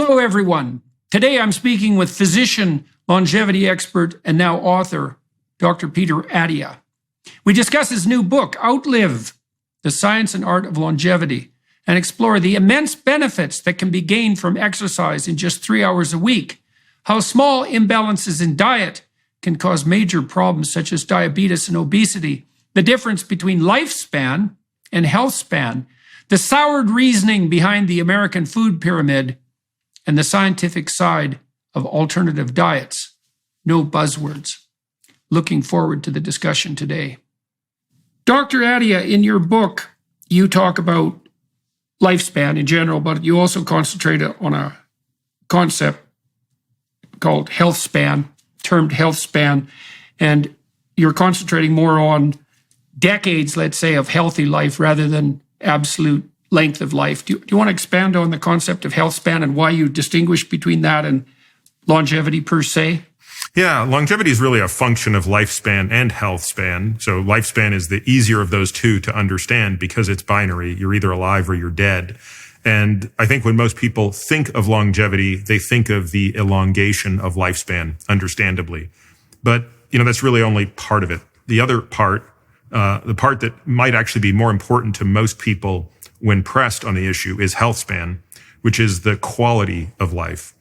Hello, everyone. Today I'm speaking with physician, longevity expert, and now author, Dr. Peter Attia. We discuss his new book, Outlive, The Science and Art of Longevity, and explore the immense benefits that can be gained from exercise in just 3 hours a week, how small imbalances in diet can cause major problems such as diabetes and obesity, the difference between lifespan and health span, the soured reasoning behind the American food pyramid, and the scientific side of alternative diets. No buzzwords. Looking forward to the discussion today. Dr. Attia, in your book, you talk about lifespan in general, but you also concentrate on a concept called health span, termed health span, and you're concentrating more on decades, let's say, of healthy life rather than absolute length of life. Do you want to expand on the concept of health span and why you distinguish between that and longevity per se? Yeah, longevity is really a function of lifespan and health span. So lifespan is the easier of those two to understand because it's binary. You're either alive or you're dead. And I think when most people think of longevity, they think of the elongation of lifespan, understandably. But, that's really only part of it. The other part, the part that might actually be more important to most people when pressed on the issue is health span, which is the quality of life.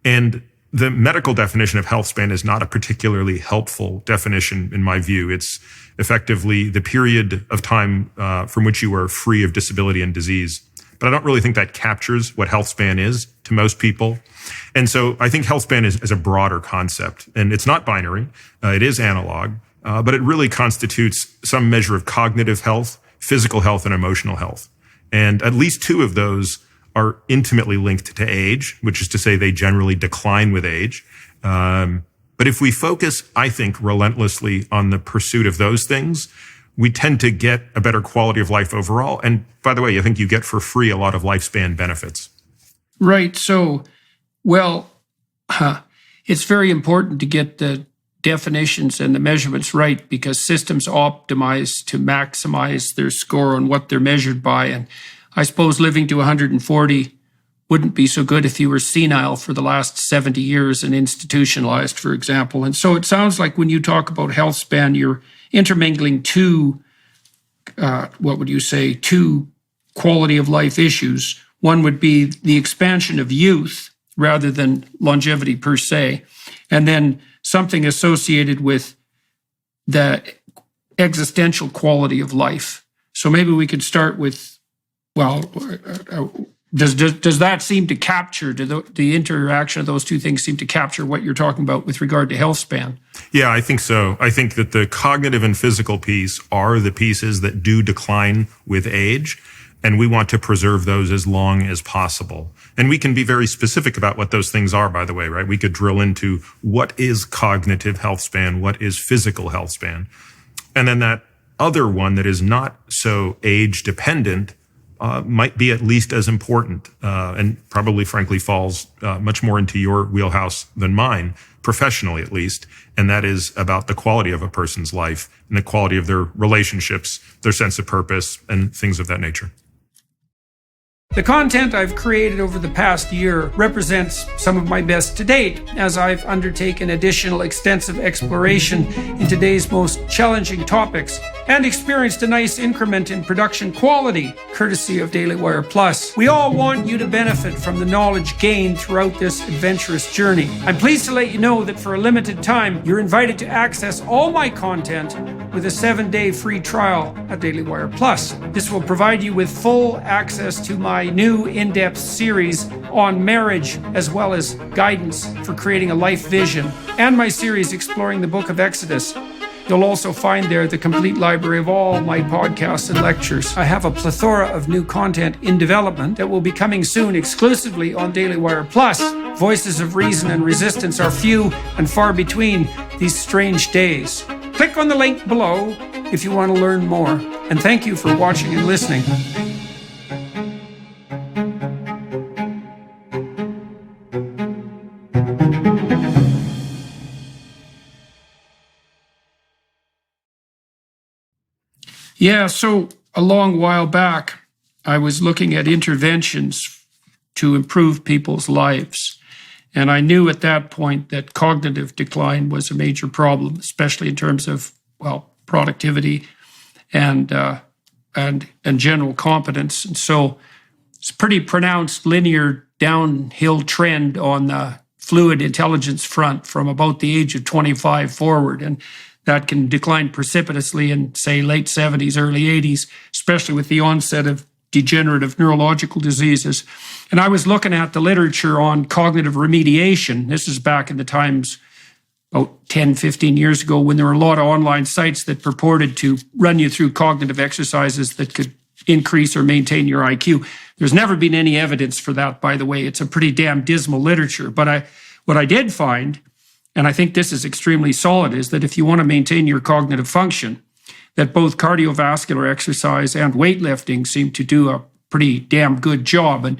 And the medical definition of health span is not a particularly helpful definition in my view. It's effectively the period of time from which you are free of disability and disease. But I don't really think that captures what health span is to most people. And so I think health span is a broader concept. And it's not binary. It is analog. But it really constitutes some measure of cognitive health, physical health, and emotional health. And at least two of those are intimately linked to age, which is to say they generally decline with age. But if we focus, I think, relentlessly on the pursuit of those things, we tend to get a better quality of life overall. And by the way, I think you get for free a lot of lifespan benefits. Right. So, it's very important to get the definitions and the measurements right because systems optimize to maximize their score on what they're measured by. And I suppose living to 140 wouldn't be so good if you were senile for the last 70 years and institutionalized, for example. And so it sounds like when you talk about health span, you're intermingling two quality of life issues. One would be the expansion of youth rather than longevity per se. And then something associated with the existential quality of life. So maybe we could start with, does that seem to capture, the interaction of those two things seem to capture what you're talking about with regard to health span? Yeah, I think so. I think that the cognitive and physical piece are the pieces that do decline with age. And we want to preserve those as long as possible. And we can be very specific about what those things are, by the way, right? We could drill into what is cognitive health span, what is physical health span. And then that other one that is not so age dependent might be at least as important and probably, frankly, falls much more into your wheelhouse than mine, professionally at least. And that is about the quality of a person's life and the quality of their relationships, their sense of purpose, and things of that nature. The content I've created over the past year represents some of my best to date, as I've undertaken additional extensive exploration in today's most challenging topics and experienced a nice increment in production quality, courtesy of Daily Wire Plus. We all want you to benefit from the knowledge gained throughout this adventurous journey. I'm pleased to let you know that for a limited time, you're invited to access all my content with a 7-day free trial at Daily Wire Plus. This will provide you with full access to my new in-depth series on marriage, as well as guidance for creating a life vision, and my series exploring the book of Exodus. You'll also find there the complete library of all my podcasts and lectures. I have a plethora of new content in development that will be coming soon exclusively on Daily Wire Plus. Voices of reason and resistance are few and far between these strange days. Click on the link below if you want to learn more. And thank you for watching and listening. Yeah, so a long while back, I was looking at interventions to improve people's lives. And I knew at that point that cognitive decline was a major problem, especially in terms of, productivity and general competence. And so it's a pretty pronounced linear downhill trend on the fluid intelligence front from about the age of 25 forward. And that can decline precipitously in, say, late 70s, early 80s, especially with the onset of degenerative neurological diseases. And I was looking at the literature on cognitive remediation. This is back in the times about 10, 15 years ago, when there were a lot of online sites that purported to run you through cognitive exercises that could increase or maintain your IQ. There's never been any evidence for that, by the way. It's a pretty damn dismal literature. But what I did find, and I think this is extremely solid, is that if you want to maintain your cognitive function, that both cardiovascular exercise and weightlifting seem to do a pretty damn good job. And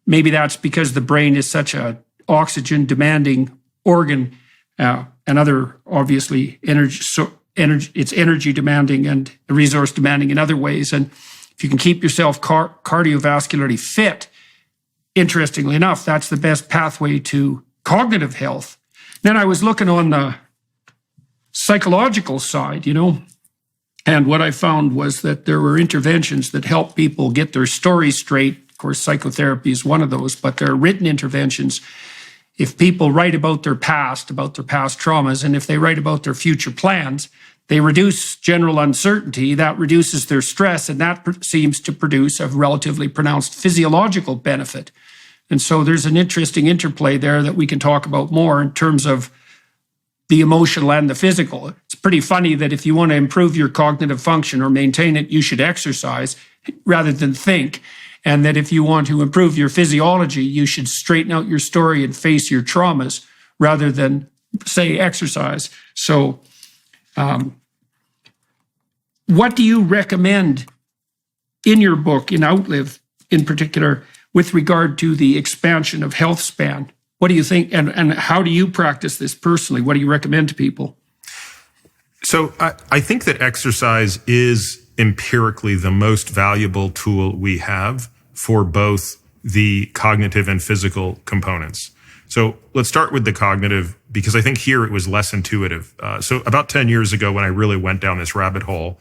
maybe that's because the brain is such a oxygen-demanding organ, and other, obviously, it's energy demanding and resource demanding in other ways. And if you can keep yourself cardiovascularly fit, interestingly enough, that's the best pathway to cognitive health. Then I was looking on the psychological side, and what I found was that there were interventions that help people get their story straight. Of course, psychotherapy is one of those, but there are written interventions. If people write about their past traumas, and if they write about their future plans, they reduce general uncertainty. That reduces their stress, and that seems to produce a relatively pronounced physiological benefit. And so there's an interesting interplay there that we can talk about more in terms of the emotional and the physical. It's pretty funny that if you want to improve your cognitive function or maintain it, you should exercise rather than think. And that if you want to improve your physiology, you should straighten out your story and face your traumas rather than, say, exercise. So what do you recommend in your book, in Outlive in particular, with regard to the expansion of health span? What do you think, and how do you practice this personally? What do you recommend to people? So I think that exercise is empirically the most valuable tool we have for both the cognitive and physical components. So let's start with the cognitive, because I think here it was less intuitive. So about 10 years ago, when I really went down this rabbit hole,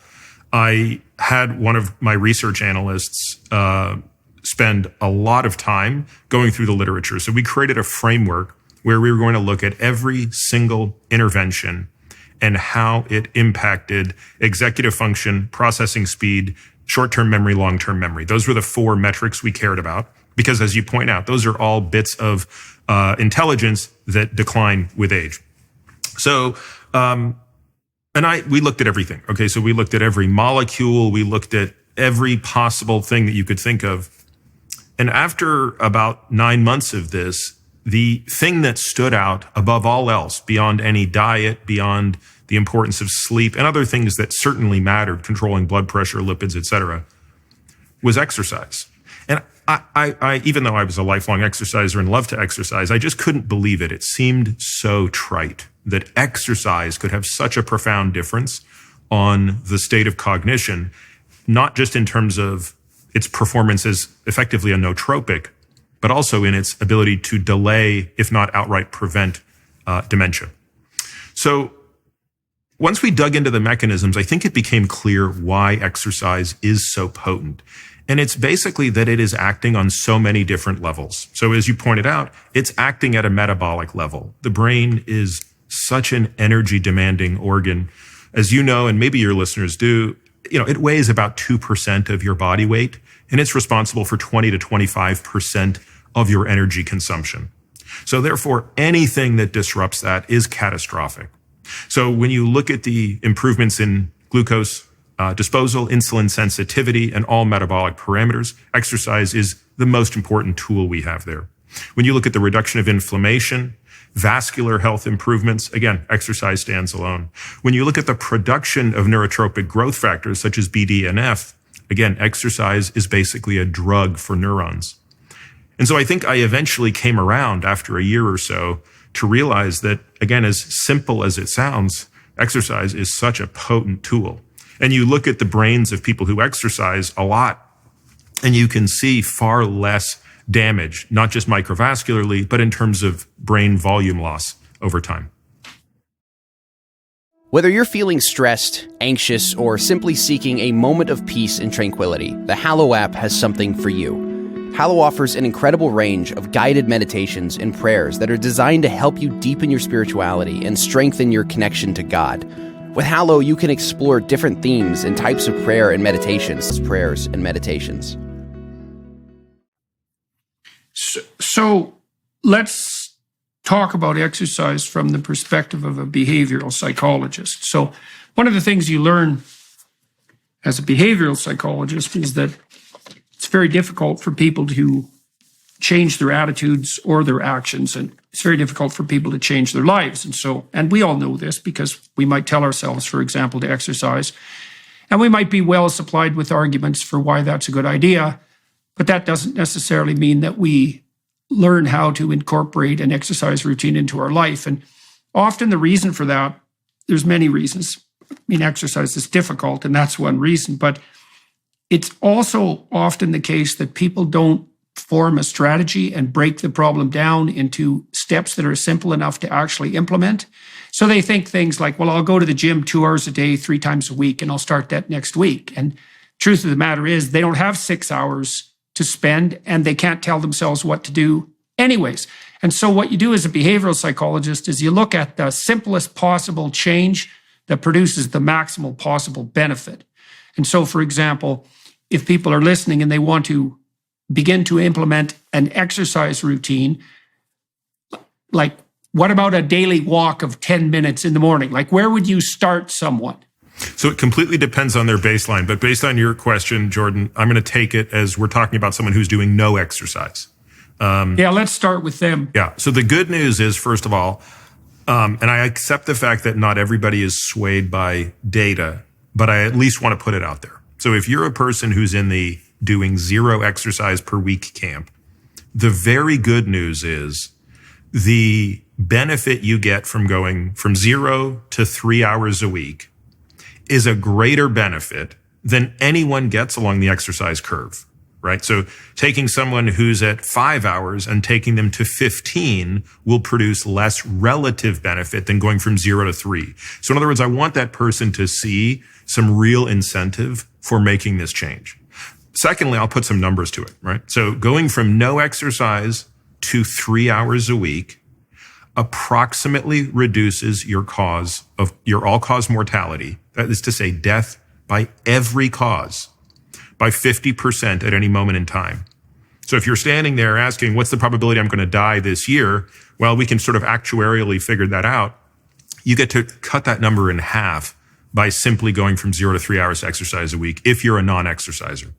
I had one of my research analysts spend a lot of time going through the literature. So we created a framework where we were going to look at every single intervention and how it impacted executive function, processing speed, short-term memory, long-term memory. Those were the 4 metrics we cared about, because as you point out, those are all bits of intelligence that decline with age. So, we looked at everything. Okay, so we looked at every molecule, we looked at every possible thing that you could think of. And after about 9 months of this, the thing that stood out above all else, beyond any diet, beyond the importance of sleep, and other things that certainly mattered, controlling blood pressure, lipids, etc., was exercise. And I, even though I was a lifelong exerciser and loved to exercise, I just couldn't believe it. It seemed so trite that exercise could have such a profound difference on the state of cognition, not just in terms of its performance as effectively a nootropic, but also in its ability to delay, if not outright prevent, dementia. So once we dug into the mechanisms, I think it became clear why exercise is so potent. And it's basically that it is acting on so many different levels. So as you pointed out, it's acting at a metabolic level. The brain is such an energy demanding organ. As you know, and maybe your listeners do, it weighs about 2% of your body weight, and it's responsible for 20 to 25% of your energy consumption. So therefore, anything that disrupts that is catastrophic. So when you look at the improvements in glucose disposal, insulin sensitivity, and all metabolic parameters, exercise is the most important tool we have there. When you look at the reduction of inflammation, vascular health improvements, again, exercise stands alone. When you look at the production of neurotropic growth factors such as BDNF, again, exercise is basically a drug for neurons. And so I think I eventually came around after a year or so to realize that, again, as simple as it sounds, exercise is such a potent tool. And you look at the brains of people who exercise a lot, and you can see far less damage, not just microvascularly, but in terms of brain volume loss over time. Whether you're feeling stressed, anxious, or simply seeking a moment of peace and tranquility, the Hallow app has something for you. Hallow offers an incredible range of guided meditations and prayers that are designed to help you deepen your spirituality and strengthen your connection to God. With Hallow, you can explore different themes and types of prayer and meditations. So let's talk about exercise from the perspective of a behavioral psychologist. So one of the things you learn as a behavioral psychologist is that it's very difficult for people to change their attitudes or their actions, and it's very difficult for people to change their lives. And we all know this because we might tell ourselves, for example, to exercise, and we might be well supplied with arguments for why that's a good idea, but that doesn't necessarily mean that we learn how to incorporate an exercise routine into our life. And often the reason for that, there's many reasons. I mean, exercise is difficult, and that's one reason, but it's also often the case that people don't form a strategy and break the problem down into steps that are simple enough to actually implement. So they think things like, well, I'll go to the gym 2 hours a day, 3 times a week, and I'll start that next week. And truth of the matter is they don't have 6 hours to spend, and they can't tell themselves what to do anyways. And so what you do as a behavioral psychologist is you look at the simplest possible change that produces the maximal possible benefit. And so, for example, if people are listening and they want to begin to implement an exercise routine, like what about a daily walk of 10 minutes in the morning? Like, where would you start someone? So it completely depends on their baseline. But based on your question, Jordan, I'm going to take it as we're talking about someone who's doing no exercise. Let's start with them. Yeah. So the good news is, first of all, and I accept the fact that not everybody is swayed by data, but I at least want to put it out there. So if you're a person who's in the doing 0 exercise per week camp, the very good news is the benefit you get from going from 0 to 3 hours a week is a greater benefit than anyone gets along the exercise curve, right? So taking someone who's at 5 hours and taking them to 15 will produce less relative benefit than going from 0 to 3. So in other words, I want that person to see some real incentive for making this change. Secondly, I'll put some numbers to it, right? So going from no exercise to 3 hours a week approximately reduces your all-cause mortality, that is to say death by every cause, by 50% at any moment in time. So if you're standing there asking, what's the probability I'm going to die this year? Well, we can sort of actuarially figure that out. You get to cut that number in half by simply going from 0 to 3 hours exercise a week if you're a non-exerciser.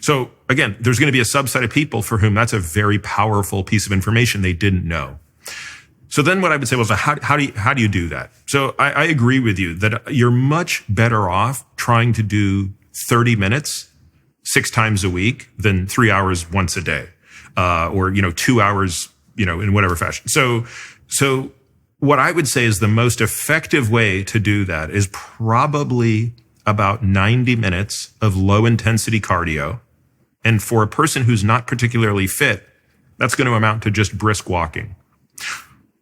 So again, there's going to be a subset of people for whom that's a very powerful piece of information they didn't know. So then what I would say was, how do you do that? So I agree with you that you're much better off trying to do 30 minutes 6 times a week than 3 hours once a day, or 2 hours, in whatever fashion. So what I would say is the most effective way to do that is probably about 90 minutes of low intensity cardio. And for a person who's not particularly fit, that's going to amount to just brisk walking.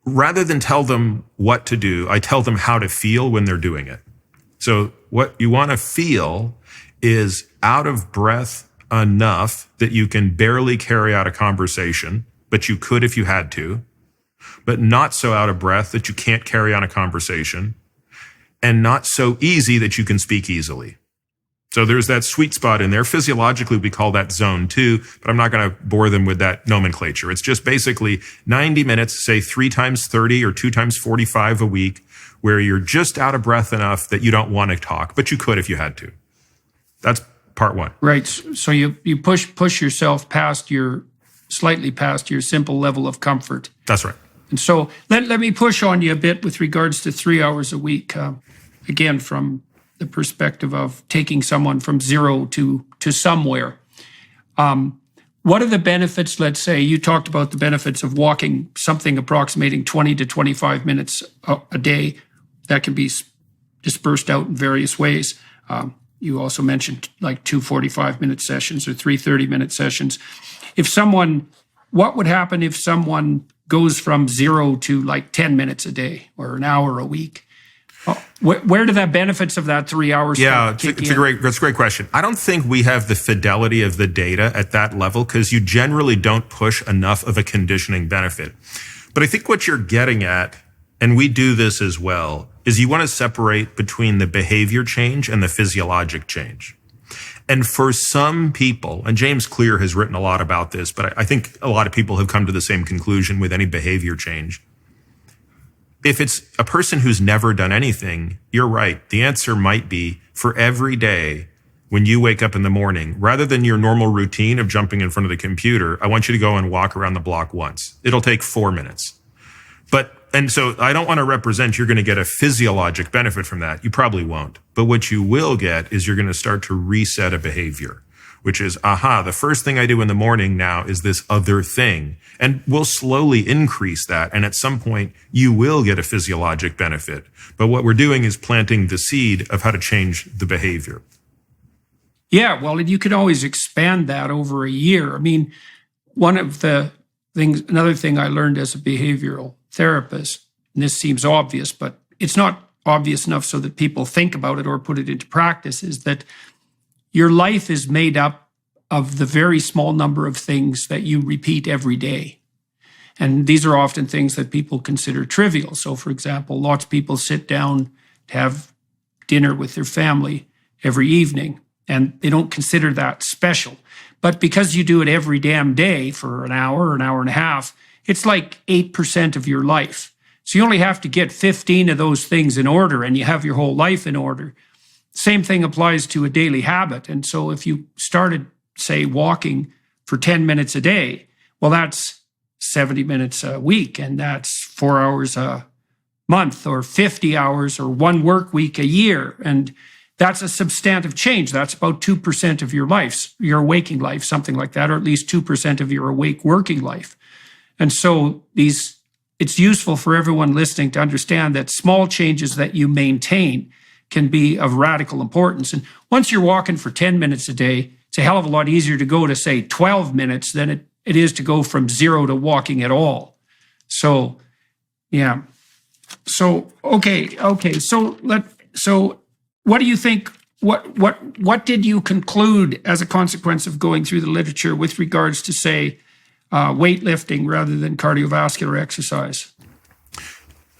Rather than tell them what to do, I tell them how to feel when they're doing it. So what you want to feel is out of breath enough that you can barely carry out a conversation, but you could if you had to, but not so out of breath that you can't carry on a conversation, and not so easy that you can speak easily. So there's that sweet spot in there. Physiologically, we call that zone 2, but I'm not going to bore them with that nomenclature. It's just basically 90 minutes, say 3 times 30 or 2 times 45 a week, where you're just out of breath enough that you don't want to talk, but you could if you had to. That's part 1. Right. So you push yourself slightly past your simple level of comfort. That's right. And so let me push on you a bit with regards to 3 hours a week, again, from the perspective of taking someone from 0 to somewhere. What are the benefits? Let's say you talked about the benefits of walking something approximating 20 to 25 minutes a day. That can be dispersed out in various ways. You also mentioned like 2 45-minute sessions or 3 30-minute sessions. what would happen if someone goes from 0 to like 10 minutes a day or an hour a week? Where do the benefits of that 3 hours kick in? That's a great question. I don't think we have the fidelity of the data at that level because you generally don't push enough of a conditioning benefit. But I think what you're getting at, and we do this as well, is you want to separate between the behavior change and the physiologic change. And for some people, and James Clear has written a lot about this, but I think a lot of people have come to the same conclusion with any behavior change. If it's a person who's never done anything, you're right. The answer might be for every day when you wake up in the morning, rather than your normal routine of jumping in front of the computer, I want you to go and walk around the block once. It'll take 4 minutes. And so I don't want to represent you're going to get a physiologic benefit from that. You probably won't. But what you will get is you're going to start to reset a behavior, which is, the first thing I do in the morning now is this other thing. And we'll slowly increase that. And at some point, you will get a physiologic benefit. But what we're doing is planting the seed of how to change the behavior. Yeah, well, and you can always expand that over a year. I mean, another thing I learned as a behavioral therapist, and this seems obvious, but it's not obvious enough so that people think about it or put it into practice, is that your life is made up of the very small number of things that you repeat every day. And these are often things that people consider trivial. So, for example, lots of people sit down to have dinner with their family every evening, and they don't consider that special. But because you do it every damn day for an hour and a half, it's like 8% of your life. So you only have to get 15 of those things in order, and you have your whole life in order. Same thing applies to a daily habit. And so if you started, say, walking for 10 minutes a day, well, that's 70 minutes a week, and that's 4 hours a month, or 50 hours, or 1 work week a year. And that's a substantive change. That's about 2% of your life, your waking life, something like that, or at least 2% of your awake working life. And so it's useful for everyone listening to understand that small changes that you maintain can be of radical importance. And once you're walking for 10 minutes a day, it's a hell of a lot easier to go to, say, 12 minutes than it is to go from 0 to walking at all. So, yeah. So, okay. So what do you think? What did you conclude as a consequence of going through the literature with regards to, say, weightlifting rather than cardiovascular exercise?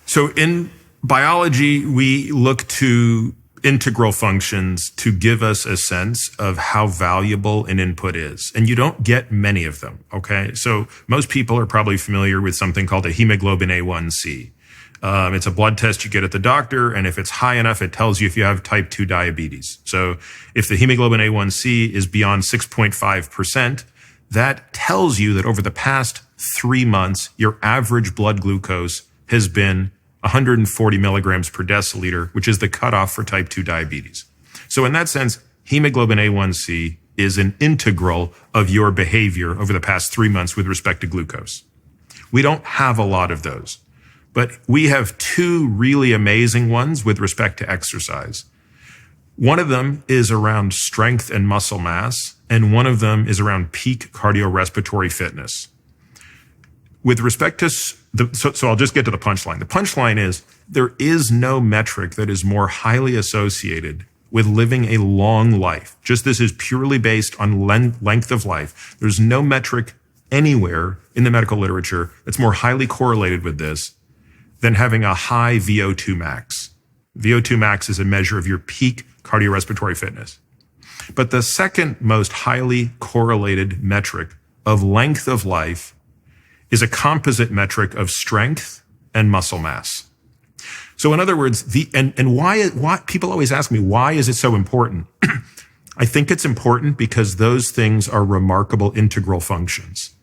So in biology, we look to integral functions to give us a sense of how valuable an input is. And you don't get many of them, okay? So most people are probably familiar with something called a hemoglobin A1C. It's a blood test you get at the doctor, and if it's high enough, it tells you if you have type 2 diabetes. So if the hemoglobin A1C is beyond 6.5%, that tells you that over the past 3 months, your average blood glucose has been 140 milligrams per deciliter, which is the cutoff for type 2 diabetes. So in that sense, hemoglobin A1C is an integral of your behavior over the past 3 months with respect to glucose. We don't have a lot of those, but we have 2 really amazing ones with respect to exercise. One of them is around strength and muscle mass, and one of them is around peak cardiorespiratory fitness. With respect to so I'll just get to the punchline. The punchline is there is no metric that is more highly associated with living a long life. Just this is purely based on length of life. There's no metric anywhere in the medical literature that's more highly correlated with this than having a high VO2 max. VO2 max is a measure of your peak cardiorespiratory fitness. But the second most highly correlated metric of length of life is a composite metric of strength and muscle mass. So in other words, why people always ask me, why is it so important? I think it's important because those things are remarkable integral functions.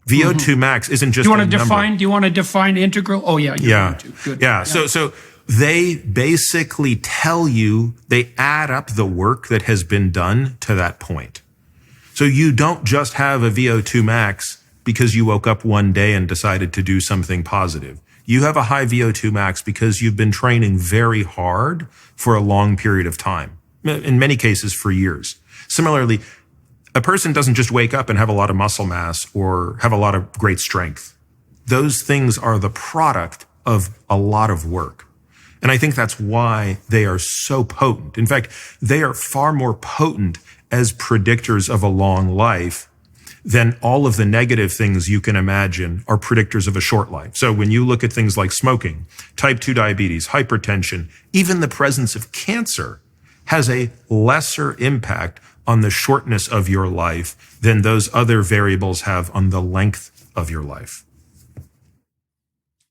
VO2 max isn't just a number. Do you want to define integral? Oh yeah, yeah. Good. Yeah. So they basically tell you, they add up the work that has been done to that point. So you don't just have a VO2 max because you woke up one day and decided to do something positive. You have a high VO2 max because you've been training very hard for a long period of time, in many cases for years. Similarly, A person doesn't just wake up and have a lot of muscle mass or have a lot of great strength. Those things are the product of a lot of work. And I think that's why they are so potent. In fact, they are far more potent as predictors of a long life than all of the negative things you can imagine are predictors of a short life. So when you look at things like smoking, type 2 diabetes, hypertension, even the presence of cancer has a lesser impact on the shortness of your life than those other variables have on the length of your life.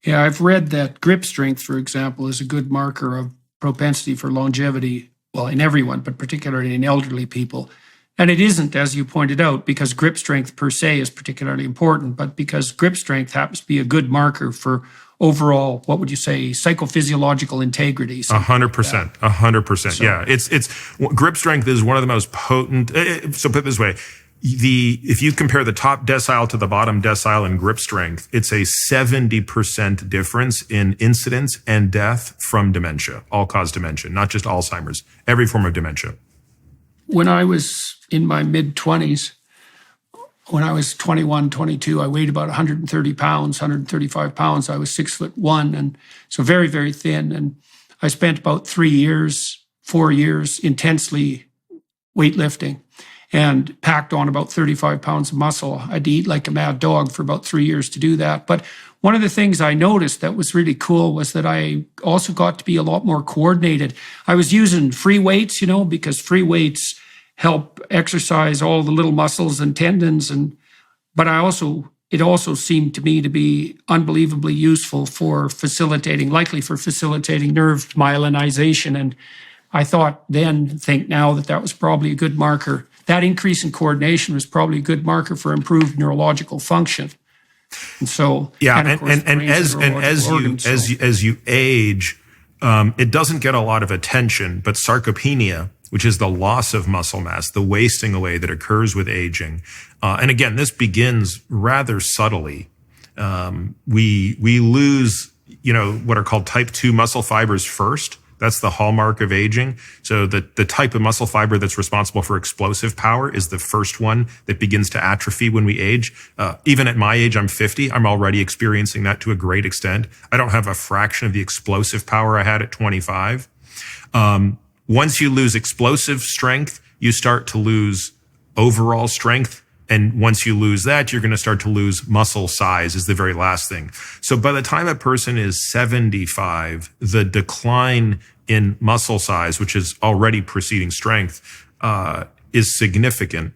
Yeah, I've read that grip strength, for example, is a good marker of propensity for longevity, well, in everyone, but particularly in elderly people. And it isn't, as you pointed out, because grip strength per se is particularly important, but because grip strength happens to be a good marker for overall, what would you say, psychophysiological integrity. 100%. 100%. Yeah. It's grip strength is one of the most potent. So put it this way. If you compare the top decile to the bottom decile in grip strength, it's a 70% difference in incidence and death from dementia, all-cause dementia, not just Alzheimer's, every form of dementia. When I was in my mid-20s, when I was 21, 22, I weighed about 130 pounds, 135 pounds. I was 6'1", and so very, very thin. And I spent about 4 years intensely weightlifting and packed on about 35 pounds of muscle. I'd eat like a mad dog for about 3 years to do that. But one of the things I noticed that was really cool was that I also got to be a lot more coordinated. I was using free weights, because free weights help exercise all the little muscles and tendons. But it also seemed to me to be unbelievably useful for facilitating nerve myelinization. And I think now that was probably a good marker. That increase in coordination was probably a good marker for improved neurological function. And so, as you age, it doesn't get a lot of attention, but sarcopenia, which is the loss of muscle mass, the wasting away that occurs with aging. And again, this begins rather subtly. We lose, what are called type 2 muscle fibers first. That's the hallmark of aging. So the type of muscle fiber that's responsible for explosive power is the first one that begins to atrophy when we age. Even at my age, I'm 50. I'm already experiencing that to a great extent. I don't have a fraction of the explosive power I had at 25. Once you lose explosive strength, you start to lose overall strength. And once you lose that, you're going to start to lose muscle size is the very last thing. So by the time a person is 75, the decline in muscle size, which is already preceding strength, is significant.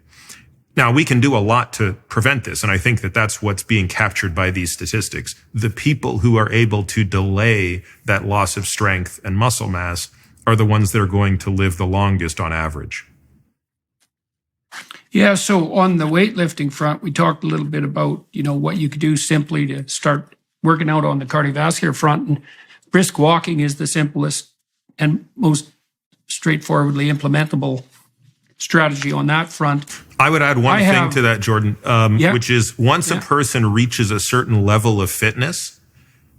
Now, we can do a lot to prevent this, and I think that that's what's being captured by these statistics. The people who are able to delay that loss of strength and muscle mass are the ones that are going to live the longest on average. Yeah, so on the weightlifting front, we talked a little bit about, what you could do simply to start working out on the cardiovascular front. And brisk walking is the simplest and most straightforwardly implementable strategy on that front. I would add one thing to that, Jordan, which is once a person reaches a certain level of fitness,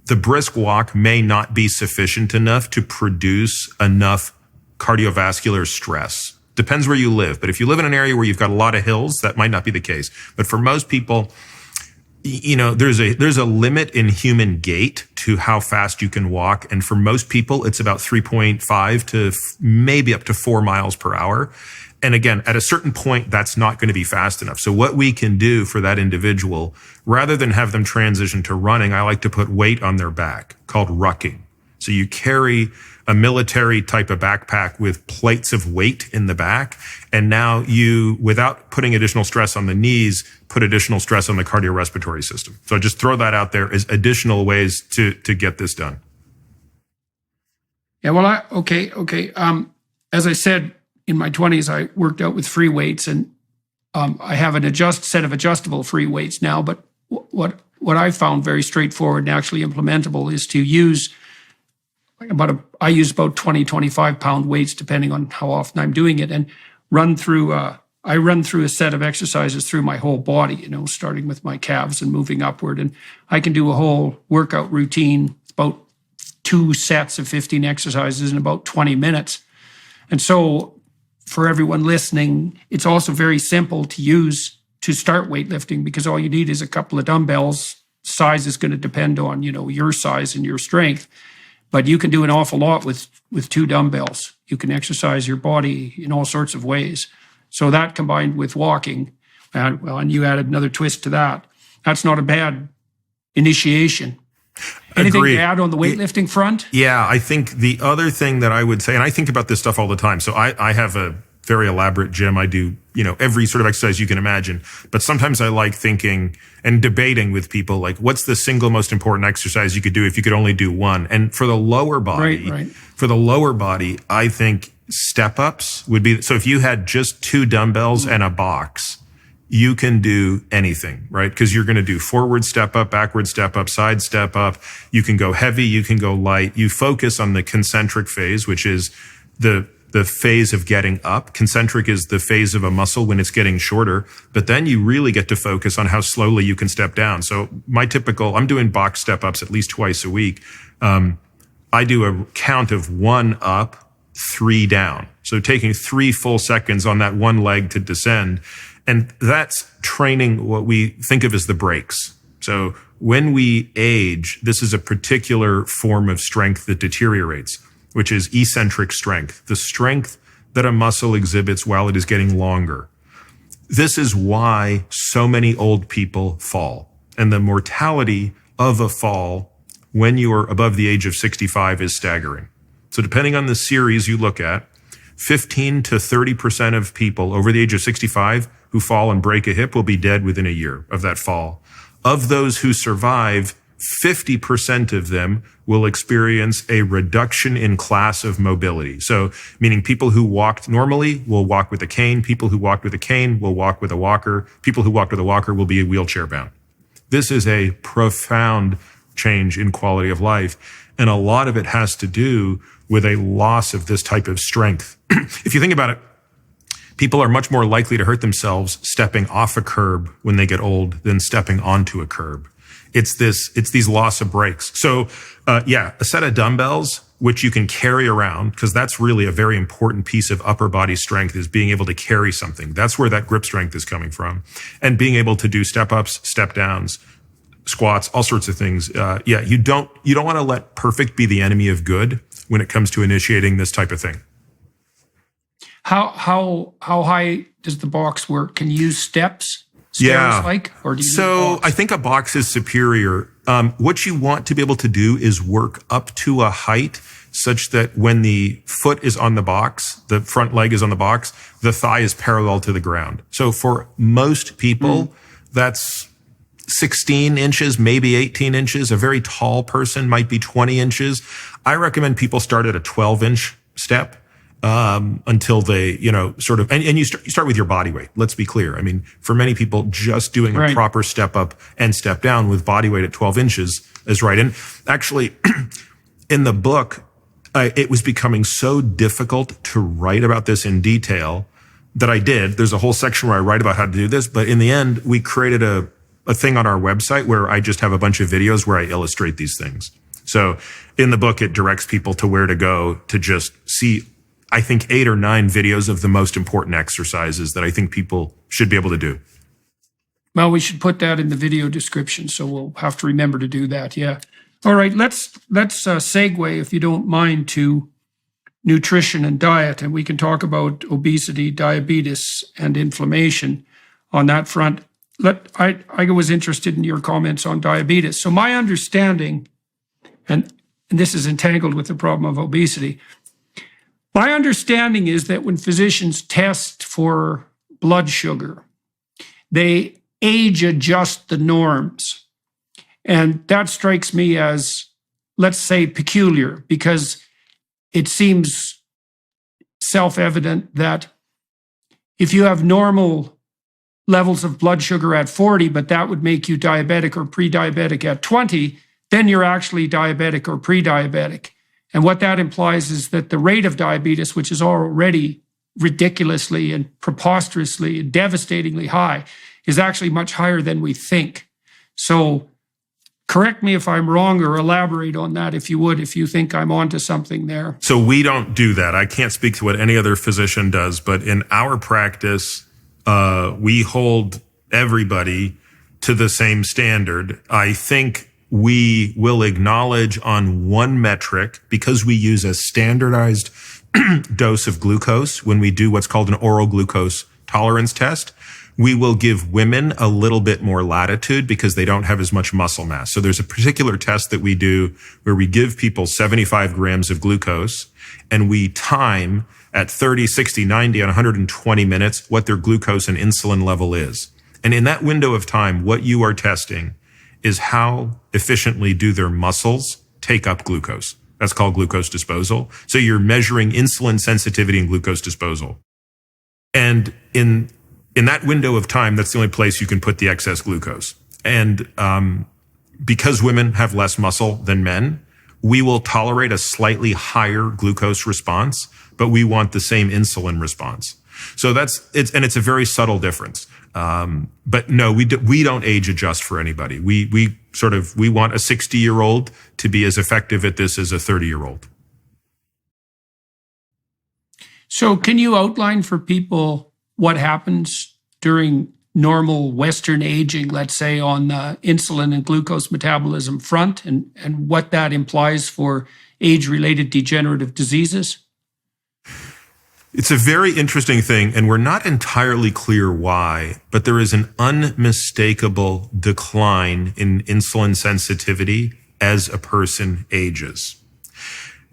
the brisk walk may not be sufficient enough to produce enough cardiovascular stress. Depends where you live. But if you live in an area where you've got a lot of hills, that might not be the case. But for most people, there's a limit in human gait to how fast you can walk. And for most people, it's about 3.5 to maybe up to 4 miles per hour. And again, at a certain point, that's not going to be fast enough. So what we can do for that individual, rather than have them transition to running, I like to put weight on their back called rucking. So you carry a military type of backpack with plates of weight in the back. And now you, without putting additional stress on the knees, put additional stress on the cardiorespiratory system. So just throw that out there as additional ways to get this done. Yeah, well, okay. As I said, in my 20s, I worked out with free weights, and I have a set of adjustable free weights now. But what I found very straightforward and actually implementable is to use I use about 20, 25 pound weights, depending on how often I'm doing it, and I run through a set of exercises through my whole body, starting with my calves and moving upward. And I can do a whole workout routine, about 2 sets of 15 exercises in about 20 minutes. And so for everyone listening, it's also very simple to use to start weightlifting because all you need is a couple of dumbbells. Size is going to depend on, your size and your strength, but you can do an awful lot with 2 dumbbells. You can exercise your body in all sorts of ways. So that combined with walking, and you added another twist to that. That's not a bad initiation. Anything Agreed. to add on the weightlifting front? Yeah, I think the other thing that I would say, and I think about this stuff all the time. So I have a very elaborate gym. I do, every sort of exercise you can imagine. But sometimes I like thinking and debating with people, like, what's the single most important exercise you could do if you could only do one? And for the lower body, I think step ups would be, so if you had just 2 dumbbells and a box, you can do anything, right? Because you're going to do forward step up, backward step up, side step up. You can go heavy, you can go light. You focus on the concentric phase, which is the phase of getting up. Concentric is the phase of a muscle when it's getting shorter, but then you really get to focus on how slowly you can step down. So I'm doing box step ups at least twice a week. I do a count of 1 up, 3 down. So taking 3 full seconds on that one leg to descend. And that's training what we think of as the brakes. So when we age, this is a particular form of strength that deteriorates, which is eccentric strength, the strength that a muscle exhibits while it is getting longer. This is why so many old people fall. And the mortality of a fall when you are above the age of 65 is staggering. So depending on the series you look at, 15 to 30% of people over the age of 65 who fall and break a hip will be dead within a year of that fall. Of those who survive, 50% of them will experience a reduction in class of mobility. So meaning people who walked normally will walk with a cane. People who walked with a cane will walk with a walker. People who walked with a walker will be wheelchair bound. This is a profound change in quality of life. And a lot of it has to do with a loss of this type of strength. If you think about it, people are much more likely to hurt themselves stepping off a curb when they get old than stepping onto a curb. It's these loss of brakes. So, a set of dumbbells, which you can carry around, because that's really a very important piece of upper body strength, is being able to carry something. That's where that grip strength is coming from. And being able to do step ups, step downs, squats, all sorts of things. You don't want to let perfect be the enemy of good when it comes to initiating this type of thing. How high does the box work? Can you use stairs or do you need a box? I think a box is superior. What you want to be able to do is work up to a height such that when the foot is on the box, the front leg is on the box, the thigh is parallel to the ground. So for most people, that's 16 inches, maybe 18 inches. A very tall person might be 20 inches. I recommend people start at a 12-inch step. Until they, and you start with your body weight. Let's be clear. I mean, for many people, just doing a proper step up and step down with body weight at 12 inches is right. And actually, in the book, it was becoming so difficult to write about this in detail that I did. There's a whole section where I write about how to do this, but in the end, we created a thing on our website where I just have a bunch of videos where I illustrate these things. So in the book, it directs people to where to go to just see, I think, 8 or 9 videos of the most important exercises that I think people should be able to do. Well, we should put that in the video description, so we'll have to remember to do that. Yeah. All right. Let's segue, if you don't mind, to nutrition and diet, and we can talk about obesity, diabetes, and inflammation on that front. I was interested in your comments on diabetes. So my understanding, and this is entangled with the problem of obesity. My understanding is that when physicians test for blood sugar, they age adjust the norms. And that strikes me as, let's say, peculiar, because it seems self-evident that if you have normal levels of blood sugar at 40, but that would make you diabetic or pre-diabetic at 20, then you're actually diabetic or pre-diabetic. And what that implies is that the rate of diabetes, which is already ridiculously and preposterously and devastatingly high, is actually much higher than we think. So Correct me if I'm wrong, or elaborate on that if you would, if you think I'm onto something there. So we don't do that. I can't speak to what any other physician does, but in our practice, we hold everybody to the same standard. I think we will acknowledge on one metric, because we use a standardized dose of glucose when we do what's called an oral glucose tolerance test. We will give women a little bit more latitude because they don't have as much muscle mass. So there's a particular test that we do where we give people 75 grams of glucose and we time at 30, 60, 90, and 120 minutes what their glucose and insulin level is. And in that window of time, what you are testing is how efficiently do their muscles take up glucose. That's called glucose disposal. So you're measuring insulin sensitivity and glucose disposal. And in that window of time, that's the only place you can put the excess glucose. And because women have less muscle than men, we will tolerate a slightly higher glucose response, but we want the same insulin response. So it's a very subtle difference. But no, we don't age adjust for anybody. We want a 60-year-old to be as effective at this as a 30-year-old. So can you outline for people what happens during normal Western aging, let's say on the insulin and glucose metabolism front, and what that implies for age-related degenerative diseases? It's a very interesting thing, and we're not entirely clear why, but there is an unmistakable decline in insulin sensitivity as a person ages.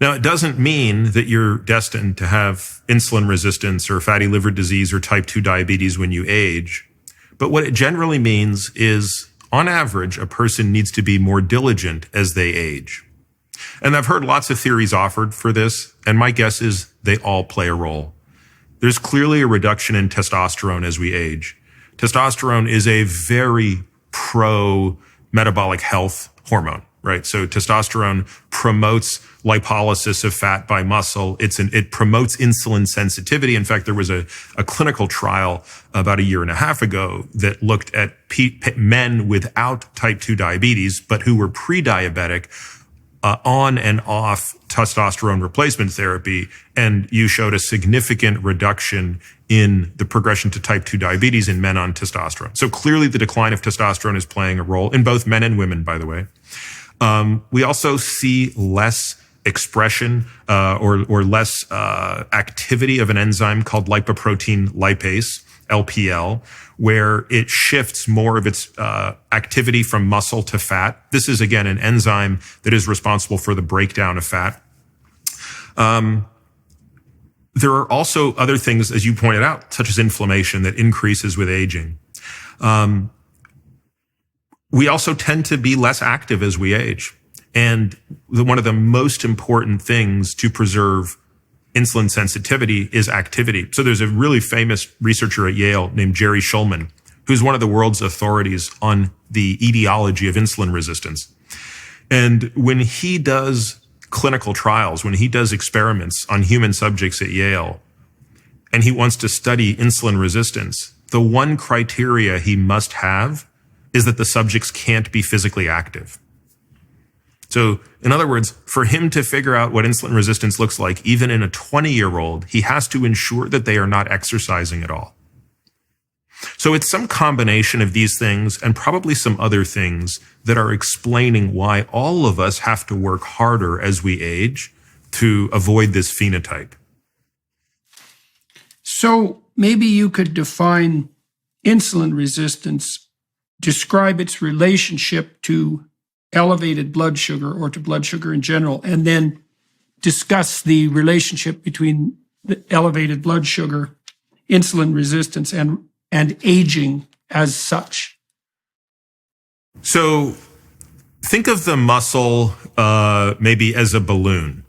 Now, it doesn't mean that you're destined to have insulin resistance or fatty liver disease or type 2 diabetes when you age. But what it generally means is, on average, a person needs to be more diligent as they age. And I've heard lots of theories offered for this, and my guess is they all play a role. There's clearly a reduction in testosterone as we age. Testosterone is a very pro-metabolic health hormone, right? So testosterone promotes lipolysis of fat by muscle. It promotes insulin sensitivity. In fact, there was a clinical trial about a year and a half ago that looked at men without type 2 diabetes, but who were pre-diabetic, on and off testosterone replacement therapy, and you showed a significant reduction in the progression to type 2 diabetes in men on testosterone. So clearly the decline of testosterone is playing a role in both men and women, by the way. We also see less expression or less activity of an enzyme called lipoprotein lipase, LPL, where it shifts more of its activity from muscle to fat. This is, again, an enzyme that is responsible for the breakdown of fat. There are also other things, as you pointed out, such as inflammation that increases with aging. We also tend to be less active as we age. And one of the most important things to preserve insulin sensitivity is activity. So there's a really famous researcher at Yale named Jerry Shulman, who's one of the world's authorities on the etiology of insulin resistance. And when he does clinical trials, when he does experiments on human subjects at Yale, and he wants to study insulin resistance, the one criteria he must have is that the subjects can't be physically active. So, in other words, for him to figure out what insulin resistance looks like, even in a 20-year-old, he has to ensure that they are not exercising at all. So it's some combination of these things and probably some other things that are explaining why all of us have to work harder as we age to avoid this phenotype. So maybe you could define insulin resistance, describe its relationship to elevated blood sugar or to blood sugar in general, and then discuss the relationship between the elevated blood sugar, insulin resistance, and aging as such. So think of the muscle maybe as a balloon.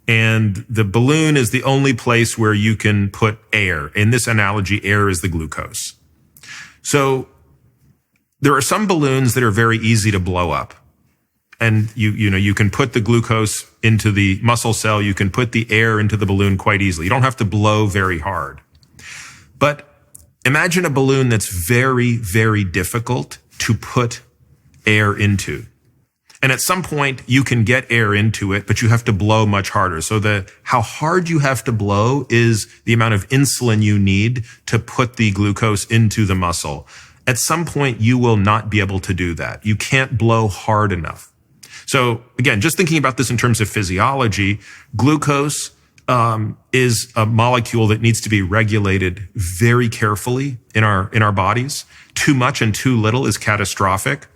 And the balloon is the only place where you can put air. In this analogy, air is the glucose. So there are some balloons that are very easy to blow up. And you can put the glucose into the muscle cell. You can put the air into the balloon quite easily. You don't have to blow very hard. But imagine a balloon that's very, very difficult to put air into. And at some point you can get air into it, but you have to blow much harder. So how hard you have to blow is the amount of insulin you need to put the glucose into the muscle. At some point you will not be able to do that. You can't blow hard enough. So again, just thinking about this in terms of physiology, glucose is a molecule that needs to be regulated very carefully in our bodies. Too much and too little is catastrophic.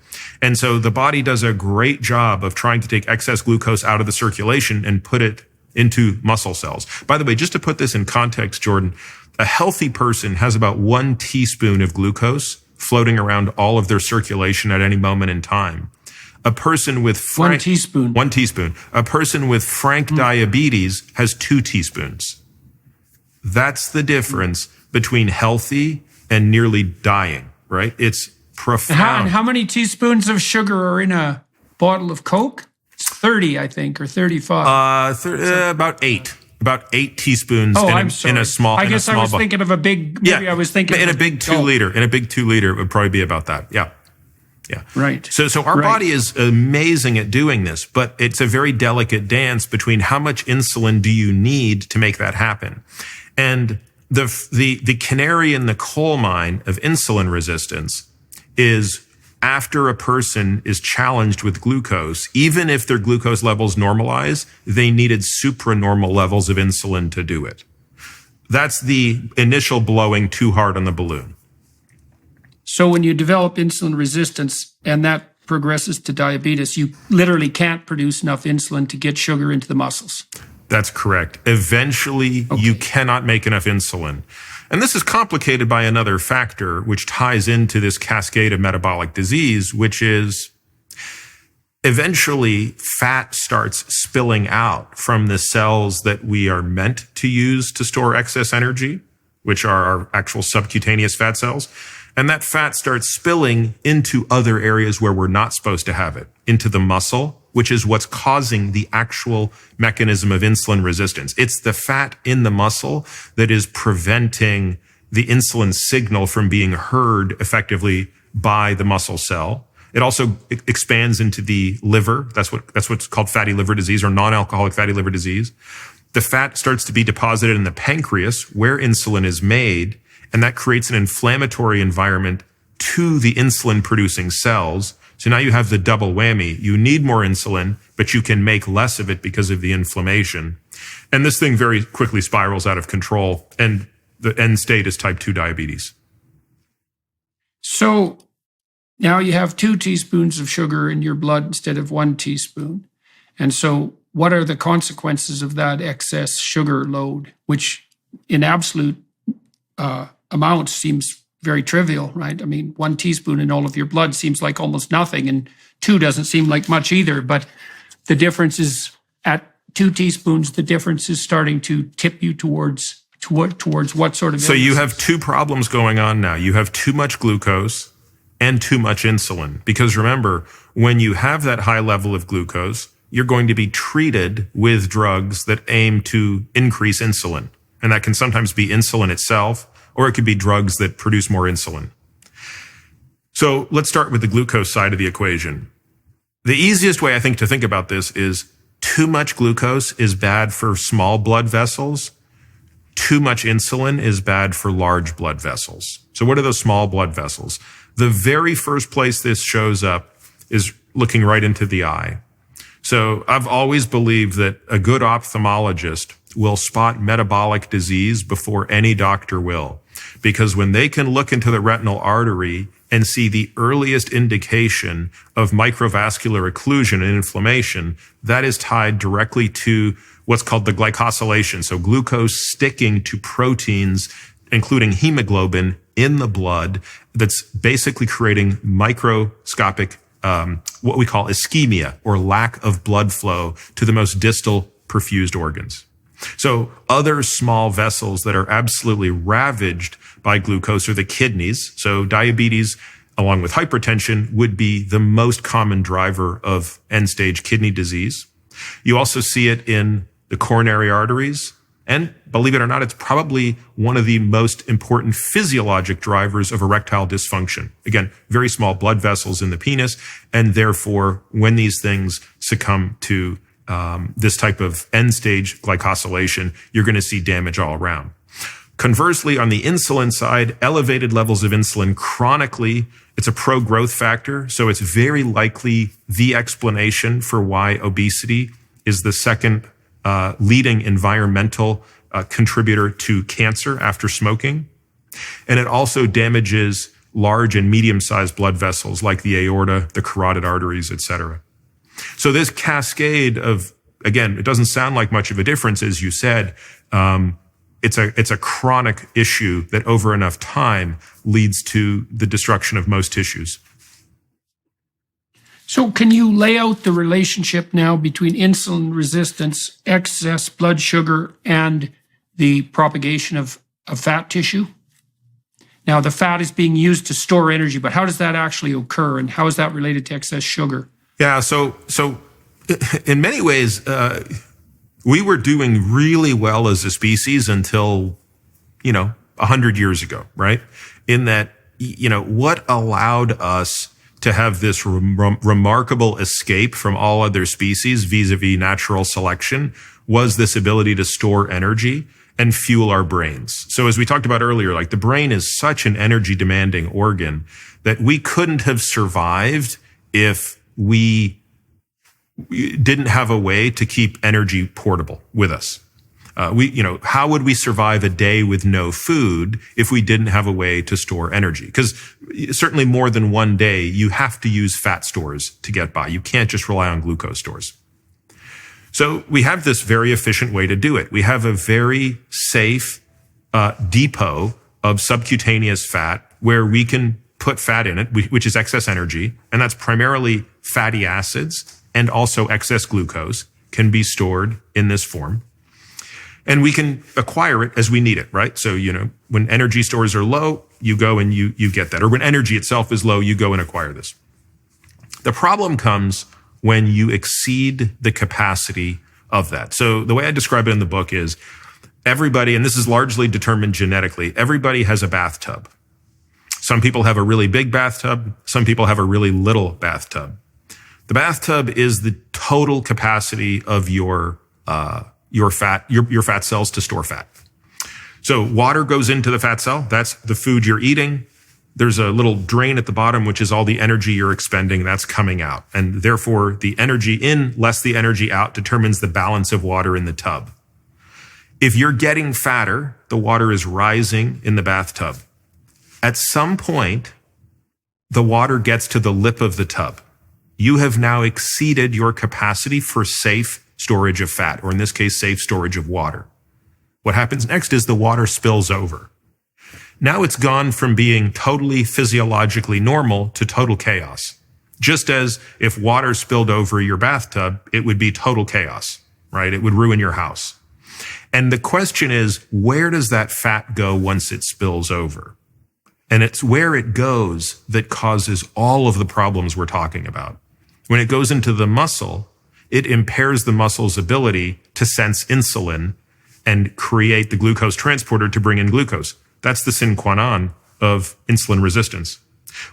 And so the body does a great job of trying to take excess glucose out of the circulation and put it into muscle cells. By the way, just to put this in context, Jordan, a healthy person has about 1 teaspoon of glucose floating around all of their circulation at any moment in time. A person with 1 teaspoon. 1 teaspoon. A person with frank diabetes has 2 teaspoons. That's the difference between healthy and nearly dying, right? It's profound. And how many teaspoons of sugar are in a bottle of Coke? It's 30, I think, or 35. About 8. About 8 teaspoons in a small. I guess I was thinking of a big. Maybe I was thinking in a big 2 liter. In a big 2 liter, it would probably be about that. Yeah. Right. So our body is amazing at doing this, but it's a very delicate dance between how much insulin do you need to make that happen, and the canary in the coal mine of insulin resistance is after a person is challenged with glucose, even if their glucose levels normalize, they needed supranormal levels of insulin to do it. That's the initial blowing too hard on the balloon. So when you develop insulin resistance and that progresses to diabetes, you literally can't produce enough insulin to get sugar into the muscles. That's correct. Eventually, you cannot make enough insulin. And this is complicated by another factor, which ties into this cascade of metabolic disease, which is eventually fat starts spilling out from the cells that we are meant to use to store excess energy, which are our actual subcutaneous fat cells. And that fat starts spilling into other areas where we're not supposed to have it, into the muscle, which is what's causing the actual mechanism of insulin resistance. It's the fat in the muscle that is preventing the insulin signal from being heard effectively by the muscle cell. It also expands into the liver. That's what's called fatty liver disease or non-alcoholic fatty liver disease. The fat starts to be deposited in the pancreas where insulin is made, and that creates an inflammatory environment to the insulin-producing cells. So now you have the double whammy. You need more insulin, but you can make less of it because of the inflammation. And this thing very quickly spirals out of control, and the end state is type 2 diabetes. So now you have 2 teaspoons of sugar in your blood instead of 1 teaspoon. And so what are the consequences of that excess sugar load, which in absolute amount seems very trivial, right? I mean, 1 teaspoon in all of your blood seems like almost nothing, and 2 doesn't seem like much either. But the difference is at 2 teaspoons, the difference is starting to tip you towards what sort of So illness? you have 2 problems going on now. You have too much glucose and too much insulin. Because remember, when you have that high level of glucose, you're going to be treated with drugs that aim to increase insulin. And that can sometimes be insulin itself, or it could be drugs that produce more insulin. So let's start with the glucose side of the equation. The easiest way I think to think about this is too much glucose is bad for small blood vessels. Too much insulin is bad for large blood vessels. So what are those small blood vessels? The very first place this shows up is looking right into the eye. So I've always believed that a good ophthalmologist will spot metabolic disease before any doctor will. Because when they can look into the retinal artery and see the earliest indication of microvascular occlusion and inflammation, that is tied directly to what's called the glycosylation. So glucose sticking to proteins, including hemoglobin in the blood, that's basically creating microscopic, what we call ischemia, or lack of blood flow to the most distal perfused organs. So other small vessels that are absolutely ravaged by glucose are the kidneys. So diabetes, along with hypertension, would be the most common driver of end-stage kidney disease. You also see it in the coronary arteries, And believe it or not, it's probably one of the most important physiologic drivers of erectile dysfunction. Again, very small blood vessels in the penis. And therefore, when these things succumb to this type of end-stage glycosylation, you're going to see damage all around. Conversely, on the insulin side, elevated levels of insulin chronically, it's a pro-growth factor. So it's very likely the explanation for why obesity is the second leading environmental contributor to cancer after smoking. And it also damages large and medium-sized blood vessels like the aorta, the carotid arteries, et cetera. So this cascade of, again, it doesn't sound like much of a difference, as you said. It's a chronic issue that over enough time leads to the destruction of most tissues. So can you lay out the relationship now between insulin resistance, excess blood sugar, and the propagation of fat tissue? Now, the fat is being used to store energy, but how does that actually occur, and how is that related to excess sugar? Yeah, so in many ways, we were doing really well as a species until, 100 years ago, right? In that, what allowed us to have this remarkable escape from all other species vis-a-vis natural selection was this ability to store energy and fuel our brains. So as we talked about earlier, like the brain is such an energy demanding organ that we couldn't have survived if we didn't have a way to keep energy portable with us. How would we survive a day with no food if we didn't have a way to store energy? Because certainly more than one day, you have to use fat stores to get by. You can't just rely on glucose stores. So we have this very efficient way to do it. We have a very safe depot of subcutaneous fat where we can put fat in it, which is excess energy, and that's primarily fatty acids and also excess glucose can be stored in this form. And we can acquire it as we need it, right? So, when energy stores are low, you go and you get that. Or when energy itself is low, you go and acquire this. The problem comes when you exceed the capacity of that. So the way I describe it in the book is everybody, and this is largely determined genetically, everybody has a bathtub. Some people have a really big bathtub. Some people have a really little bathtub. The bathtub is the total capacity of your fat cells to store fat. So water goes into the fat cell. That's the food you're eating. There's a little drain at the bottom, which is all the energy you're expending. That's coming out. And therefore, the energy in less the energy out determines the balance of water in the tub. If you're getting fatter, the water is rising in the bathtub. At some point, the water gets to the lip of the tub. You have now exceeded your capacity for safe storage of fat, or in this case, safe storage of water. What happens next is the water spills over. Now it's gone from being totally physiologically normal to total chaos. Just as if water spilled over your bathtub, it would be total chaos, right? It would ruin your house. And the question is, where does that fat go once it spills over? And it's where it goes that causes all of the problems we're talking about. When it goes into the muscle, it impairs the muscle's ability to sense insulin and create the glucose transporter to bring in glucose. That's the sine qua non of insulin resistance.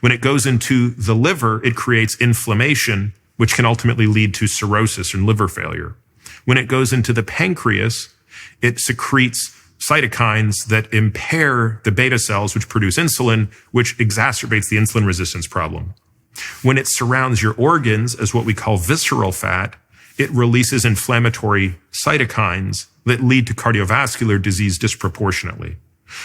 When it goes into the liver, it creates inflammation, which can ultimately lead to cirrhosis and liver failure. When it goes into the pancreas, it secretes cytokines that impair the beta cells, which produce insulin, which exacerbates the insulin resistance problem. When it surrounds your organs as what we call visceral fat, it releases inflammatory cytokines that lead to cardiovascular disease disproportionately.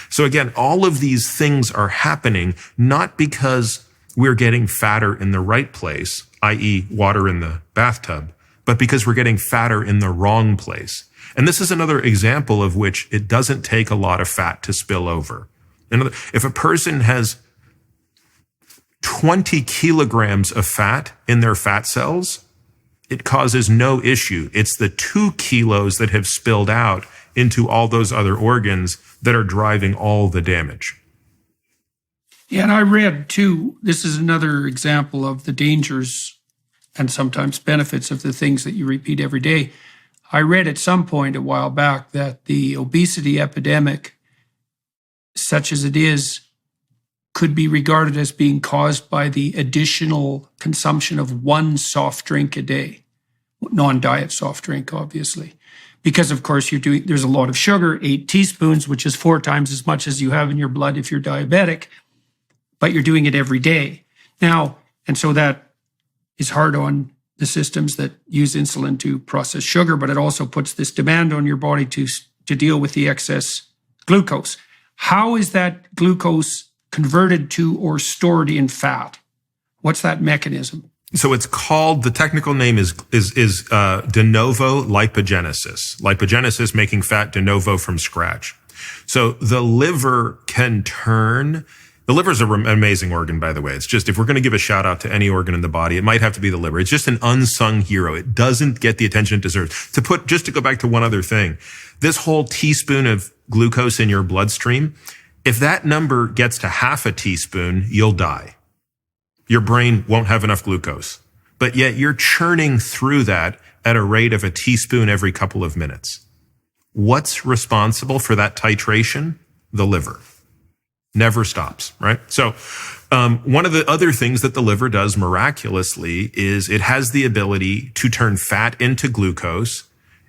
So again, all of these things are happening not because we're getting fatter in the right place, i.e. water in the bathtub, but because we're getting fatter in the wrong place. And this is another example of which it doesn't take a lot of fat to spill over. If a person has 20 kilograms of fat in their fat cells, it causes no issue. It's the 2 kilos that have spilled out into all those other organs that are driving all the damage. Yeah, and I read too, this is another example of the dangers and sometimes benefits of the things that you repeat every day. I read at some point a while back that the obesity epidemic, such as it is, could be regarded as being caused by the additional consumption of one soft drink a day, non-diet soft drink, obviously. Because, of course, there's a lot of sugar, 8 teaspoons, which is 4 times as much as you have in your blood if you're diabetic, but you're doing it every day. Now, and so that is hard on the systems that use insulin to process sugar, but it also puts this demand on your body to deal with the excess glucose. How is that glucose converted to or stored in fat? What's that mechanism? So it's called, the technical name is de novo lipogenesis. Lipogenesis, making fat de novo from scratch. So the liver can turn. The liver is an amazing organ, by the way. It's just, if we're going to give a shout out to any organ in the body, it might have to be the liver. It's just an unsung hero. It doesn't get the attention it deserves. Just to go back to one other thing, this whole teaspoon of glucose in your bloodstream, if that number gets to half a teaspoon, you'll die. Your brain won't have enough glucose. But yet you're churning through that at a rate of a teaspoon every couple of minutes. What's responsible for that titration? The liver. Never stops, right? So one of the other things that the liver does miraculously is it has the ability to turn fat into glucose.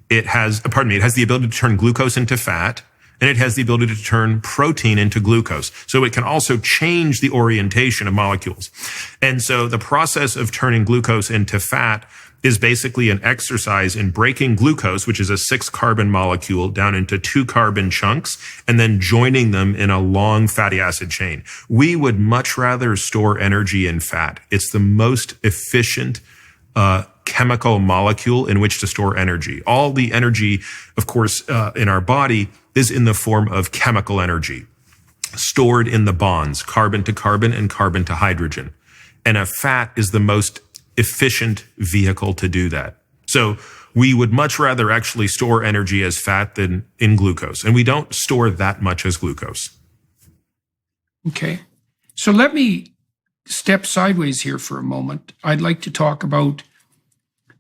It has the ability to turn glucose into fat, and it has the ability to turn protein into glucose. So it can also change the orientation of molecules. And so the process of turning glucose into fat is basically an exercise in breaking glucose, which is a 6-carbon molecule, down into 2-carbon chunks, and then joining them in a long fatty acid chain. We would much rather store energy in fat. It's the most efficient chemical molecule in which to store energy. All the energy, of course, in our body is in the form of chemical energy, stored in the bonds, carbon to carbon and carbon to hydrogen. And a fat is the most efficient vehicle to do that. So we would much rather actually store energy as fat than in glucose. And we don't store that much as glucose. Okay. So let me step sideways here for a moment. I'd like to talk about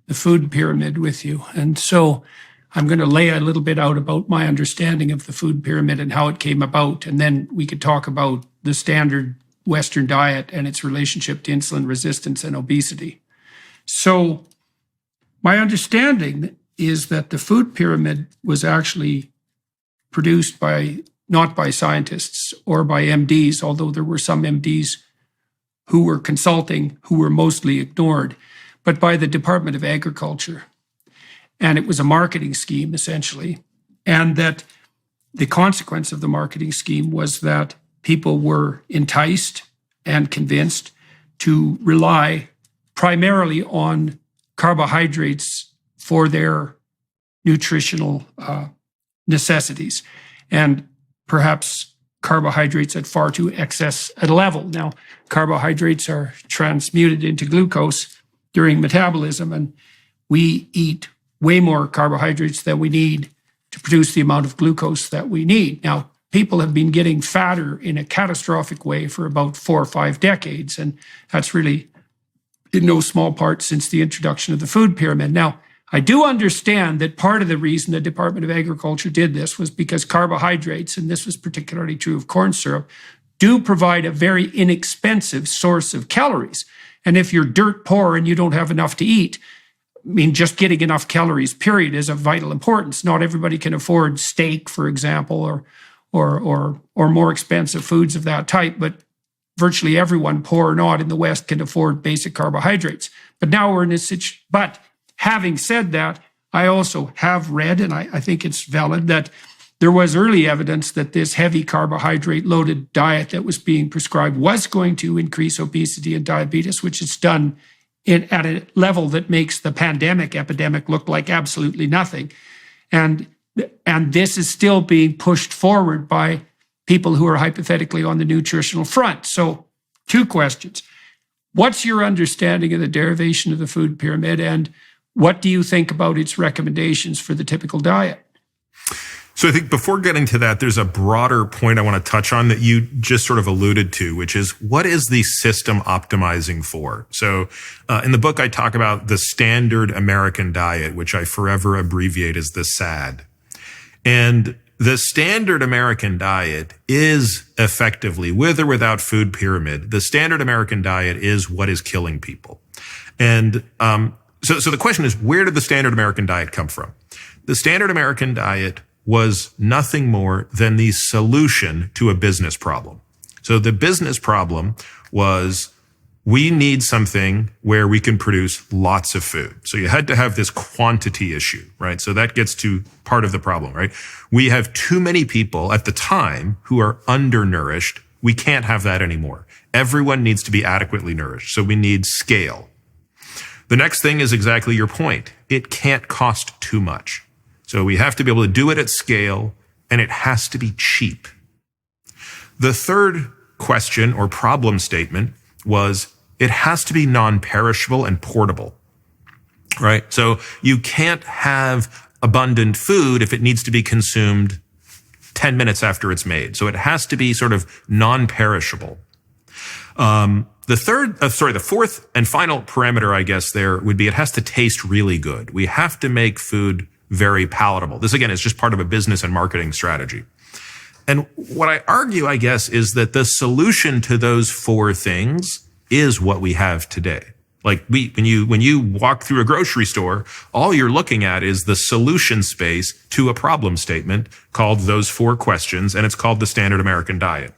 the food pyramid with you. And so I'm going to lay a little bit out about my understanding of the food pyramid and how it came about. And then we could talk about the standard Western diet and its relationship to insulin resistance and obesity. So my understanding is that the food pyramid was actually produced not by scientists or by MDs, although there were some MDs who were consulting, who were mostly ignored, but by the Department of Agriculture. And it was a marketing scheme, essentially. And that the consequence of the marketing scheme was that people were enticed and convinced to rely primarily on carbohydrates for their nutritional necessities, and perhaps carbohydrates at far too excess a level. Now, carbohydrates are transmuted into glucose during metabolism, and we eat way more carbohydrates than we need to produce the amount of glucose that we need. Now, people have been getting fatter in a catastrophic way for about 4 or 5 decades, and that's really in no small part since the introduction of the food pyramid. Now, I do understand that part of the reason the Department of Agriculture did this was because carbohydrates, and this was particularly true of corn syrup, do provide a very inexpensive source of calories. And if you're dirt poor and you don't have enough to eat, I mean, just getting enough calories, period, is of vital importance. Not everybody can afford steak, for example, or more expensive foods of that type, but virtually everyone, poor or not, in the West can afford basic carbohydrates. But now we're in a situation. But having said that, I also have read, and I think it's valid, that there was early evidence that this heavy carbohydrate-loaded diet that was being prescribed was going to increase obesity and diabetes, which it's done at a level that makes the epidemic look like absolutely nothing. And this is still being pushed forward by people who are hypothetically on the nutritional front. So 2 questions. What's your understanding of the derivation of the food pyramid, and what do you think about its recommendations for the typical diet? So I think before getting to that, there's a broader point I want to touch on that you just sort of alluded to, which is what is the system optimizing for? So in the book, I talk about the standard American diet, which I forever abbreviate as the SAD. And the standard American diet is effectively, with or without food pyramid, the standard American diet is what is killing people. And so the question is, where did the standard American diet come from? The standard American diet was nothing more than the solution to a business problem. So the business problem was we need something where we can produce lots of food. So you had to have this quantity issue, right? So that gets to part of the problem, right? We have too many people at the time who are undernourished. We can't have that anymore. Everyone needs to be adequately nourished. So we need scale. The next thing is exactly your point. It can't cost too much. So we have to be able to do it at scale, and it has to be cheap. The third question or problem statement was it has to be non-perishable and portable, right? So you can't have abundant food if it needs to be consumed 10 minutes after it's made. So it has to be sort of non-perishable. The fourth and final parameter, I guess, there would be it has to taste really good. We have to make food very palatable. This, again, is just part of a business and marketing strategy. And what I argue, I guess, is that the solution to those four things is what we have today. Like when you walk through a grocery store, all you're looking at is the solution space to a problem statement called those four questions, and it's called the standard American diet.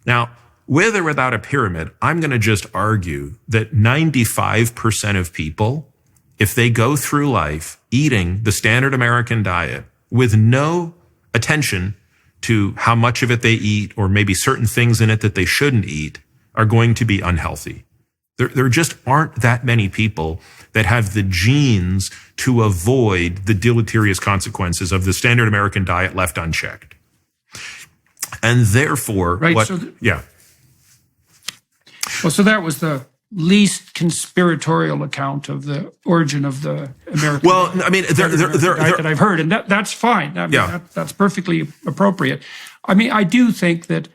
Now, with or without a pyramid, I'm going to just argue that 95% of people, if they go through life eating the standard American diet with no attention to how much of it they eat or maybe certain things in it that they shouldn't eat, are going to be unhealthy. There just aren't that many people that have the genes to avoid the deleterious consequences of the standard American diet left unchecked. And therefore, right, well, so that was the least conspiratorial account of the origin of the American. Well, I mean, that I've heard, and that's fine. I mean, that's perfectly appropriate. I mean, I do think that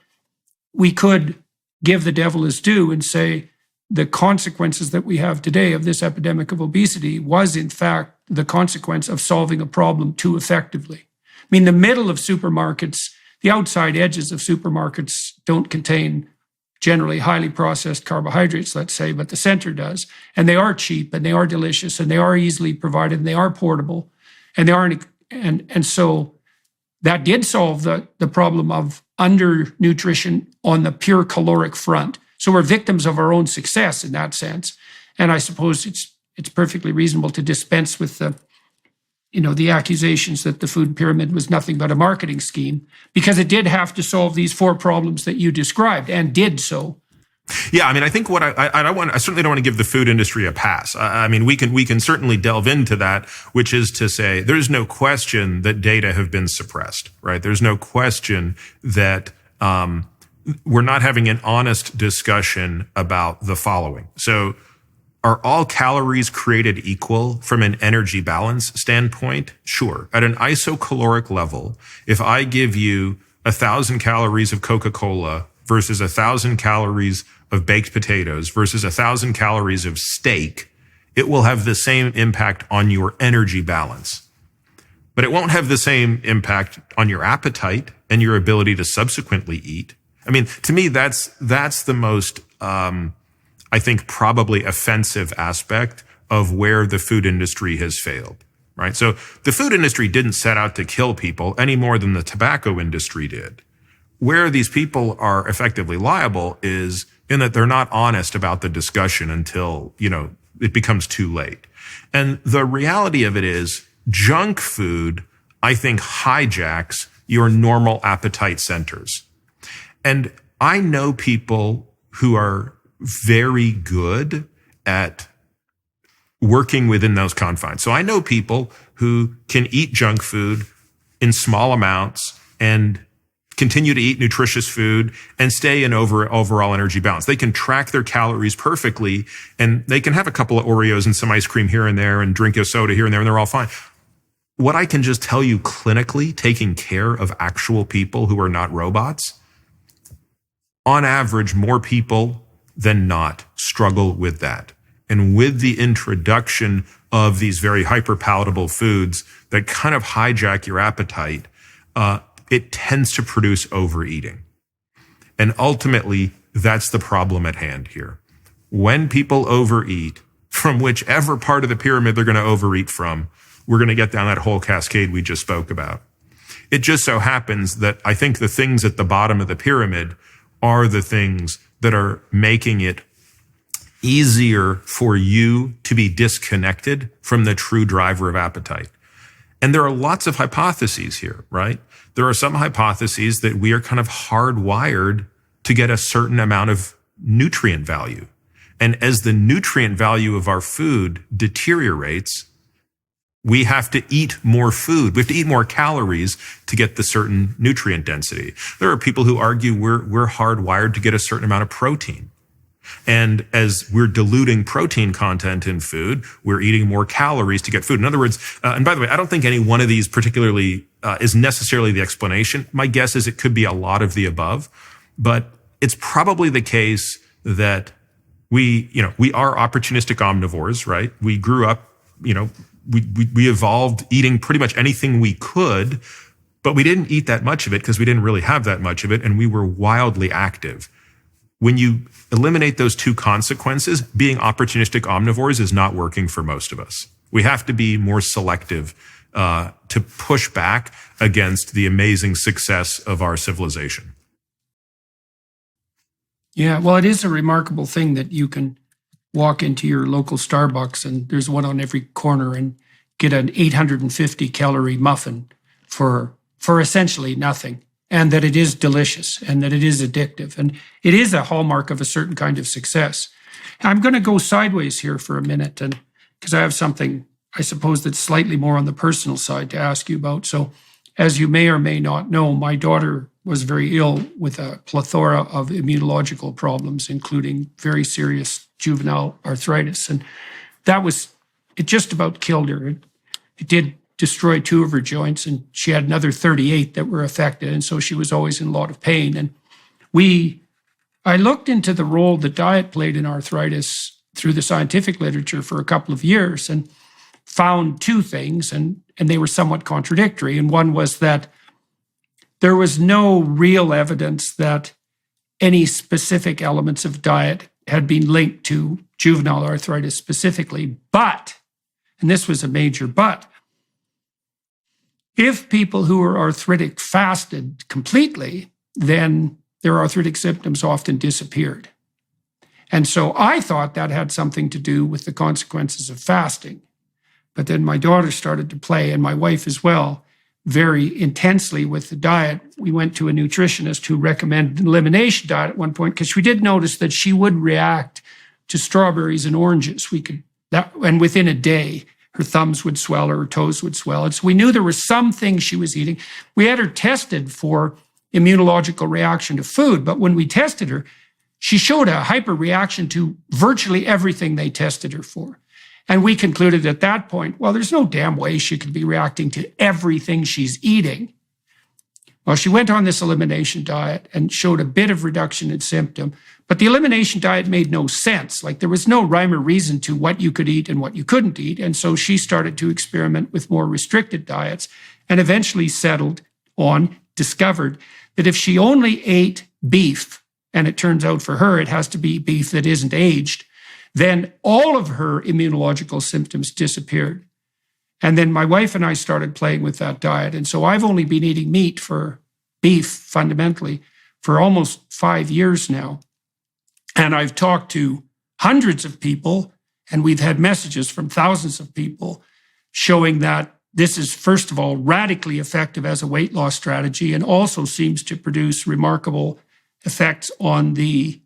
we could give the devil his due and say the consequences that we have today of this epidemic of obesity was, in fact, the consequence of solving a problem too effectively. I mean, the middle of supermarkets, the outside edges of supermarkets don't contain generally highly processed carbohydrates, let's say, but the center does. And they are cheap, and they are delicious, and they are easily provided, and they are portable, and they aren't. And so that did solve the problem of undernutrition on the pure caloric front. So we're victims of our own success in that sense. And I suppose it's perfectly reasonable to dispense with the accusations that the food pyramid was nothing but a marketing scheme, because it did have to solve these four problems that you described, and did so. Yeah, I mean, I think what I certainly don't want to give the food industry a pass. I mean, we can certainly delve into that, which is to say, there's no question that data have been suppressed, right? There's no question that we're not having an honest discussion about the following. So, are all calories created equal from an energy balance standpoint? Sure. At an isocaloric level, if I give you 1,000 calories of Coca-Cola versus 1,000 calories of baked potatoes versus 1,000 calories of steak, it will have the same impact on your energy balance. But it won't have the same impact on your appetite and your ability to subsequently eat. I mean, to me, that's the most, I think, probably offensive aspect of where the food industry has failed, right? So the food industry didn't set out to kill people any more than the tobacco industry did. Where these people are effectively liable is in that they're not honest about the discussion until, it becomes too late. And the reality of it is junk food, I think, hijacks your normal appetite centers. And I know people who are very good at working within those confines. So I know people who can eat junk food in small amounts and continue to eat nutritious food and stay in overall energy balance. They can track their calories perfectly, and they can have a couple of Oreos and some ice cream here and there and drink a soda here and there, and they're all fine. what I can just tell you clinically, taking care of actual people who are not robots, on average, more people than not struggle with that. And with the introduction of these very hyper-palatable foods that kind of hijack your appetite, it tends to produce overeating. And ultimately, that's the problem at hand here. When people overeat, from whichever part of the pyramid they're going to overeat from, we're going to get down that whole cascade we just spoke about. It just so happens that I think the things at the bottom of the pyramid are the things that are making it easier for you to be disconnected from the true driver of appetite. And there are lots of hypotheses here, right? There are some hypotheses that we are kind of hardwired to get a certain amount of nutrient value. And as the nutrient value of our food deteriorates, we have to eat more food. We have to eat more calories to get the certain nutrient density. There are people who argue we're hardwired to get a certain amount of protein. And as we're diluting protein content in food, we're eating more calories to get food. In other words, and by the way, I don't think any one of these particularly is necessarily the explanation. My guess is it could be a lot of the above, but it's probably the case that we are opportunistic omnivores, right? We grew up, we evolved eating pretty much anything we could, but we didn't eat that much of it because we didn't really have that much of it, and we were wildly active. When you eliminate those two consequences, being opportunistic omnivores is not working for most of us. We have to be more selective to push back against the amazing success of our civilization. Yeah, well, it is a remarkable thing that you can walk into your local Starbucks and there's one on every corner and get an 850 calorie muffin for essentially nothing. And that it is delicious and that it is addictive. And it is a hallmark of a certain kind of success. I'm going to go sideways here for a minute, and because I have something, I suppose, that's slightly more on the personal side to ask you about. So as you may or may not know, my daughter was very ill with a plethora of immunological problems, including very serious juvenile arthritis. And it just about killed her. It did destroyed 2 of her joints, and she had another 38 that were affected, and so she was always in a lot of pain. And I looked into the role that diet played in arthritis through the scientific literature for a couple of years and found 2 things, and they were somewhat contradictory. And one was that there was no real evidence that any specific elements of diet had been linked to juvenile arthritis specifically, but, and this was a major but, if people who are arthritic fasted completely, then their arthritic symptoms often disappeared. And so I thought that had something to do with the consequences of fasting. But then my daughter started to play, and my wife as well, very intensely with the diet. We went to a nutritionist who recommended an elimination diet at one point because we did notice that she would react to strawberries and oranges. And within a day, her thumbs would swell or her toes would swell. And so we knew there were some things she was eating. We had her tested for immunological reaction to food, but when we tested her, she showed a hyperreaction to virtually everything they tested her for. And we concluded at that point, well, there's no damn way she could be reacting to everything she's eating. Well, she went on this elimination diet and showed a bit of reduction in symptom, but the elimination diet made no sense. Like there was no rhyme or reason to what you could eat and what you couldn't eat. And so she started to experiment with more restricted diets and eventually discovered that if she only ate beef, and it turns out for her, it has to be beef that isn't aged, then all of her immunological symptoms disappeared. And then my wife and I started playing with that diet. And so I've only been eating beef fundamentally, for almost 5 years now. And I've talked to hundreds of people, and we've had messages from thousands of people showing that this is, first of all, radically effective as a weight loss strategy, and also seems to produce remarkable effects on the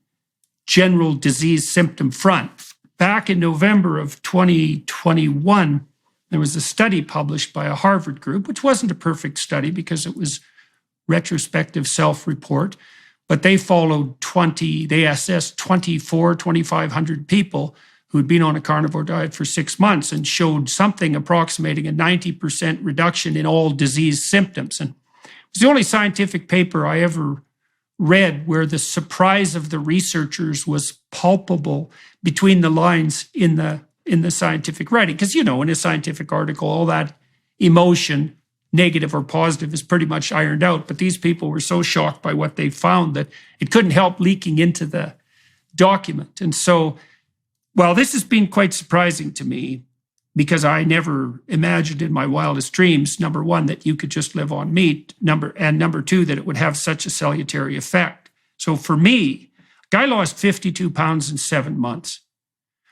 general disease symptom front. Back in November of 2021, there was a study published by a Harvard group, which wasn't a perfect study because it was retrospective self-report, but they assessed 2,500 people who'd been on a carnivore diet for 6 months and showed something approximating a 90% reduction in all disease symptoms. And it was the only scientific paper I ever read where the surprise of the researchers was palpable between the lines in the scientific writing. Because, in a scientific article, all that emotion, negative or positive, is pretty much ironed out. But these people were so shocked by what they found that it couldn't help leaking into the document. And so, well, this has been quite surprising to me because I never imagined in my wildest dreams, number one, that you could just live on meat, number two, that it would have such a salutary effect. So for me, a guy lost 52 pounds in 7 months.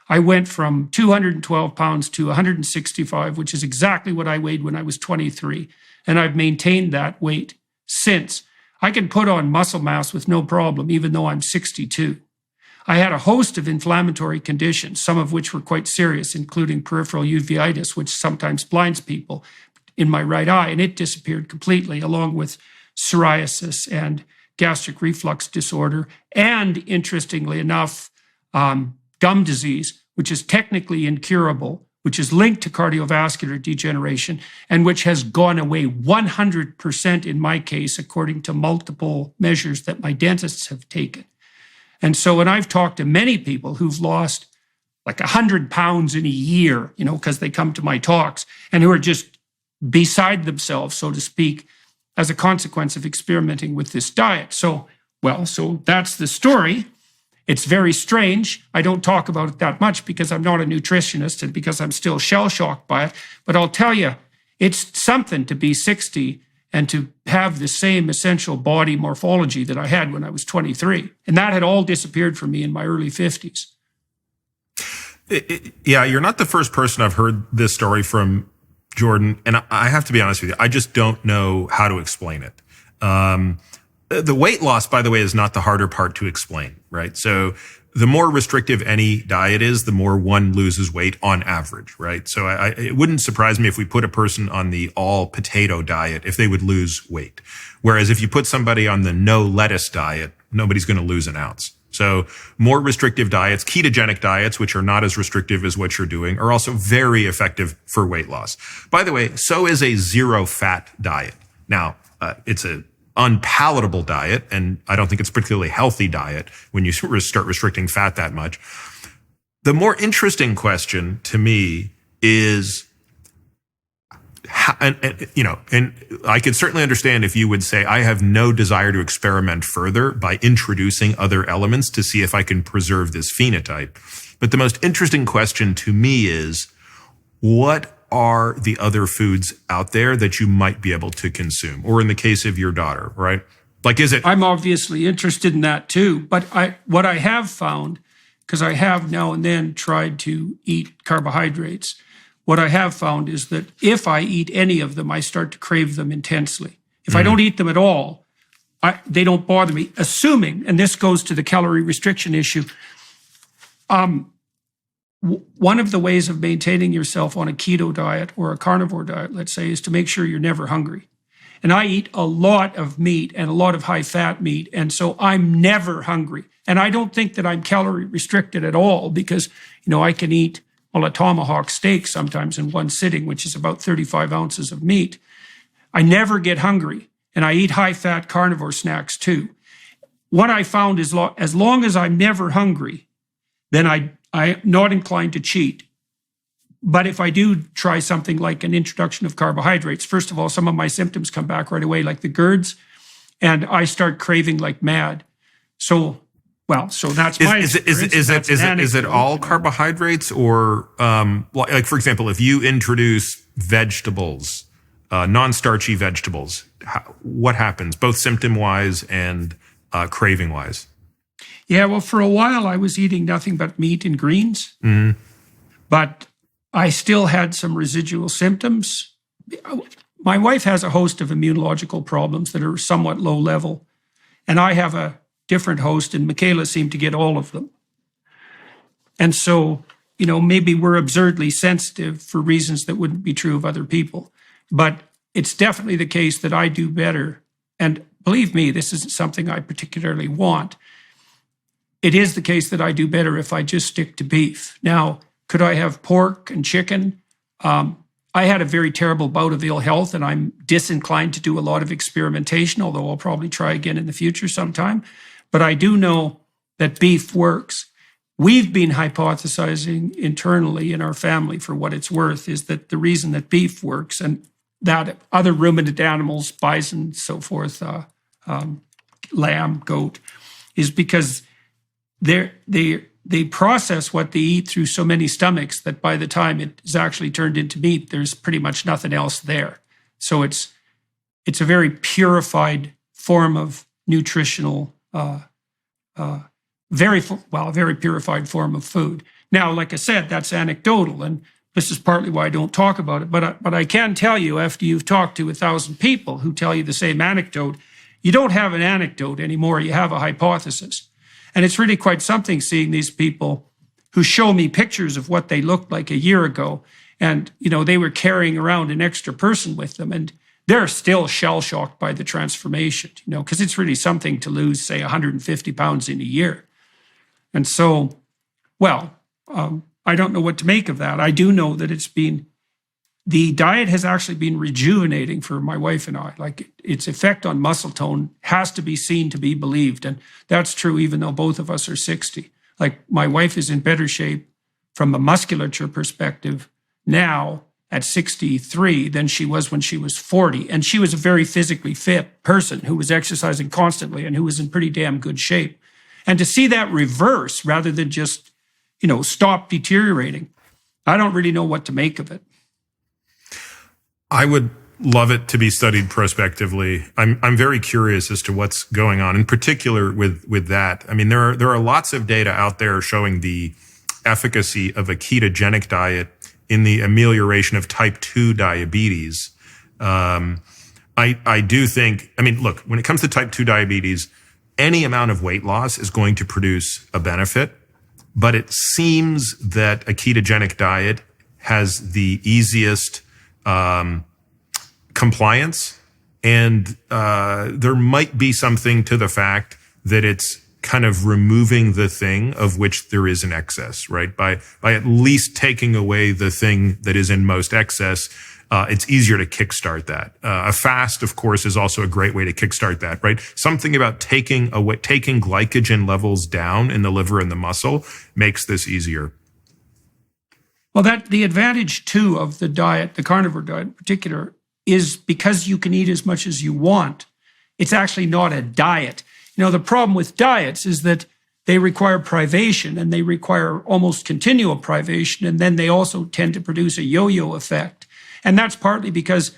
I went from 212 pounds to 165, which is exactly what I weighed when I was 23. And I've maintained that weight since. I can put on muscle mass with no problem, even though I'm 62. I had a host of inflammatory conditions, some of which were quite serious, including peripheral uveitis, which sometimes blinds people, in my right eye, and it disappeared completely, along with psoriasis and gastric reflux disorder, and interestingly enough, gum disease, which is technically incurable, which is linked to cardiovascular degeneration, and which has gone away 100% in my case, according to multiple measures that my dentists have taken. And so when I've talked to many people who've lost like 100 pounds in a year, because they come to my talks, and who are just beside themselves, so to speak, as a consequence of experimenting with this diet. So that's the story. It's very strange. I don't talk about it that much because I'm not a nutritionist and because I'm still shell-shocked by it. But I'll tell you, it's something to be 60 and to have the same essential body morphology that I had when I was 23. And that had all disappeared from me in my early 50s. Yeah, you're not the first person I've heard this story from, Jordan. And I have to be honest with you, I just don't know how to explain it. The weight loss, by the way, is not the harder part to explain, right? So the more restrictive any diet is, the more one loses weight on average, right? So it wouldn't surprise me if we put a person on the all potato diet if they would lose weight. Whereas if you put somebody on the no lettuce diet, nobody's going to lose an ounce. So more restrictive diets, ketogenic diets, which are not as restrictive as what you're doing, are also very effective for weight loss. By the way, so is a zero fat diet. Now, it's a unpalatable diet, and I don't think it's a particularly healthy diet when you start restricting fat that much. The more interesting question to me is, and I could certainly understand if you would say, I have no desire to experiment further by introducing other elements to see if I can preserve this phenotype. But the most interesting question to me is, what are the other foods out there that you might be able to consume? Or in the case of your daughter, right? Like, is it? I'm obviously interested in that too. But what I have found, because I have now and then tried to eat carbohydrates, what I have found is that if I eat any of them, I start to crave them intensely. If I don't eat them at all, they don't bother me, assuming, and this goes to the calorie restriction issue, one of the ways of maintaining yourself on a keto diet or a carnivore diet, let's say, is to make sure you're never hungry. And I eat a lot of meat and a lot of high-fat meat, and so I'm never hungry. And I don't think that I'm calorie restricted at all because, I can eat a tomahawk steak sometimes in one sitting, which is about 35 ounces of meat. I never get hungry, and I eat high-fat carnivore snacks too. What I found is as long as I'm never hungry, then I'm not inclined to cheat. But if I do try something like an introduction of carbohydrates, first of all, some of my symptoms come back right away, like the GERDs, and I start craving like mad. So that's my experience. Is it all carbohydrates, or like, for example, if you introduce vegetables, non-starchy vegetables, what happens, both symptom-wise and craving-wise? Yeah, well, for a while I was eating nothing but meat and greens, but I still had some residual symptoms. My wife has a host of immunological problems that are somewhat low level, and I have a different host, and Michaela seemed to get all of them. And so, maybe we're absurdly sensitive for reasons that wouldn't be true of other people. But it's definitely the case that I do better. And believe me, this isn't something I particularly want. it is the case that I do better if I just stick to beef. Now, could I have pork and chicken? I had a very terrible bout of ill health, and I'm disinclined to do a lot of experimentation, although I'll probably try again in the future sometime. But I do know that beef works. We've been hypothesizing internally in our family, for what it's worth, is that the reason that beef works and that other ruminant animals, bison, so forth, lamb, goat, is because they process what they eat through so many stomachs that by the time it is actually turned into meat, there's pretty much nothing else there. So it's a very purified form of nutritional, very purified form of food. Now, like I said, that's anecdotal, and this is partly why I don't talk about it. But I can tell you, after you've talked to 1,000 people who tell you the same anecdote, you don't have an anecdote anymore. You have a hypothesis. And it's really quite something seeing these people who show me pictures of what they looked like a year ago. And, they were carrying around an extra person with them. And they're still shell-shocked by the transformation, because it's really something to lose, say, 150 pounds in a year. And so, I don't know what to make of that. I do know that the diet has actually been rejuvenating for my wife and I. Like, its effect on muscle tone has to be seen to be believed. And that's true even though both of us are 60. Like, my wife is in better shape from a musculature perspective now at 63 than she was when she was 40. And she was a very physically fit person who was exercising constantly and who was in pretty damn good shape. And to see that reverse rather than just, stop deteriorating, I don't really know what to make of it. I would love it to be studied prospectively. I'm very curious as to what's going on, in particular with that. I mean, there are lots of data out there showing the efficacy of a ketogenic diet in the amelioration of type 2 diabetes. I do think, look, when it comes to type 2 diabetes, any amount of weight loss is going to produce a benefit, but it seems that a ketogenic diet has the easiest compliance, and there might be something to the fact that it's kind of removing the thing of which there is an excess, right? By at least taking away the thing that is in most excess, it's easier to kickstart that. A fast, of course, is also a great way to kickstart that, right? Something about taking glycogen levels down in the liver and the muscle makes this easier. Well, the advantage too of the diet, the carnivore diet in particular, is because you can eat as much as you want. It's actually not a diet. The problem with diets is that they require privation, and they require almost continual privation, and then they also tend to produce a yo-yo effect. And that's partly because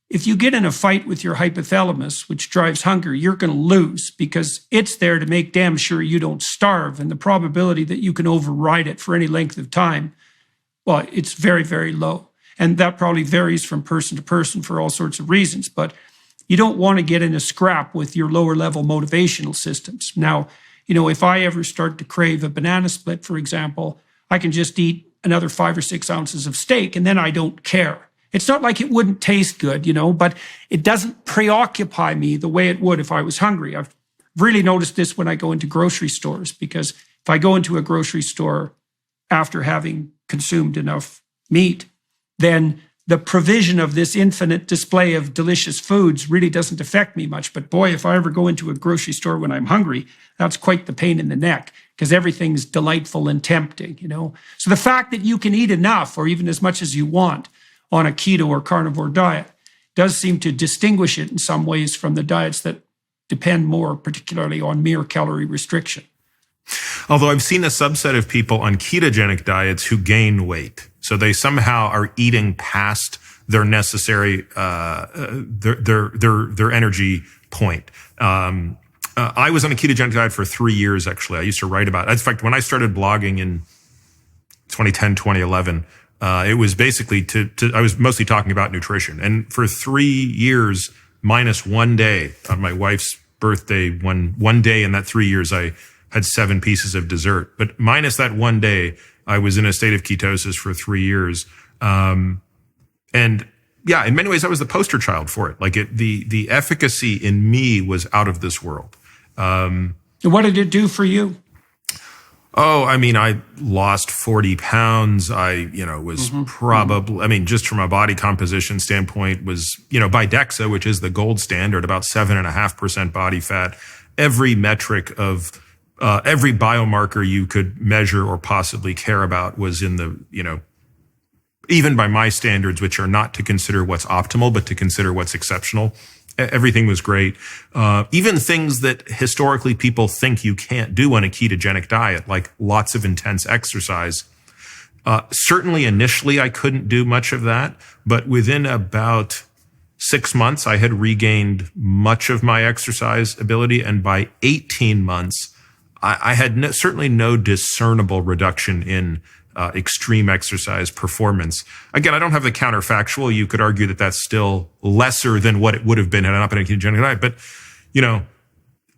if you get in a fight with your hypothalamus, which drives hunger, you're going to lose because it's there to make damn sure you don't starve. And the probability that you can override it for any length of time, well, it's very, very low. And that probably varies from person to person for all sorts of reasons. But you don't want to get in a scrap with your lower level motivational systems. Now, if I ever start to crave a banana split, for example, I can just eat another 5 or 6 ounces of steak, and then I don't care. It's not like it wouldn't taste good, but it doesn't preoccupy me the way it would if I was hungry. I've really noticed this when I go into grocery stores, because if I go into a grocery store after having consumed enough meat, then the provision of this infinite display of delicious foods really doesn't affect me much. But boy, if I ever go into a grocery store when I'm hungry, that's quite the pain in the neck, because everything's delightful and tempting, So the fact that you can eat enough or even as much as you want on a keto or carnivore diet does seem to distinguish it in some ways from the diets that depend more particularly on mere calorie restriction. Although I've seen a subset of people on ketogenic diets who gain weight. So they somehow are eating past their necessary, their energy point. I was on a ketogenic diet for 3 years, actually. I used to write about it. In fact, when I started blogging in 2010, 2011, it was basically I was mostly talking about nutrition. And for 3 years, minus 1 day on my wife's birthday, one day in that 3 years, I had 7 pieces of dessert. But minus that 1 day, I was in a state of ketosis for 3 years. And yeah, in many ways, I was the poster child for it. Like the efficacy in me was out of this world. What did it do for you? Oh, I mean, I lost 40 pounds. I, was probably, I mean, just from a body composition standpoint was, by DEXA, which is the gold standard, about 7.5% body fat. Every metric of, every biomarker you could measure or possibly care about was in the, even by my standards, which are not to consider what's optimal, but to consider what's exceptional. Everything was great. Even things that historically people think you can't do on a ketogenic diet, like lots of intense exercise. Certainly initially I couldn't do much of that, but within about 6 months, I had regained much of my exercise ability. And by 18 months, I had certainly no discernible reduction in extreme exercise performance. Again, I don't have the counterfactual. You could argue that that's still lesser than what it would have been had I not been on a ketogenic diet. But,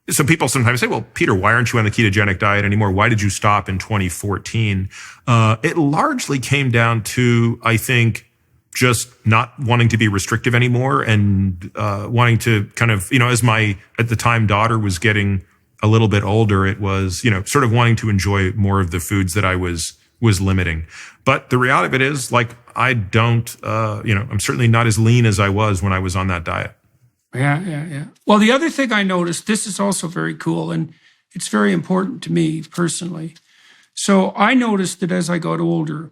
so people sometimes say, well, Peter, why aren't you on the ketogenic diet anymore? Why did you stop in 2014? It largely came down to, I think, just not wanting to be restrictive anymore and wanting to kind of, as my, at the time, daughter was getting a little bit older, it was, sort of wanting to enjoy more of the foods that I was limiting. But the reality of it is, like, I don't, I'm certainly not as lean as I was when I was on that diet. Yeah. Well, the other thing I noticed, this is also very cool, and it's very important to me personally. So I noticed that as I got older,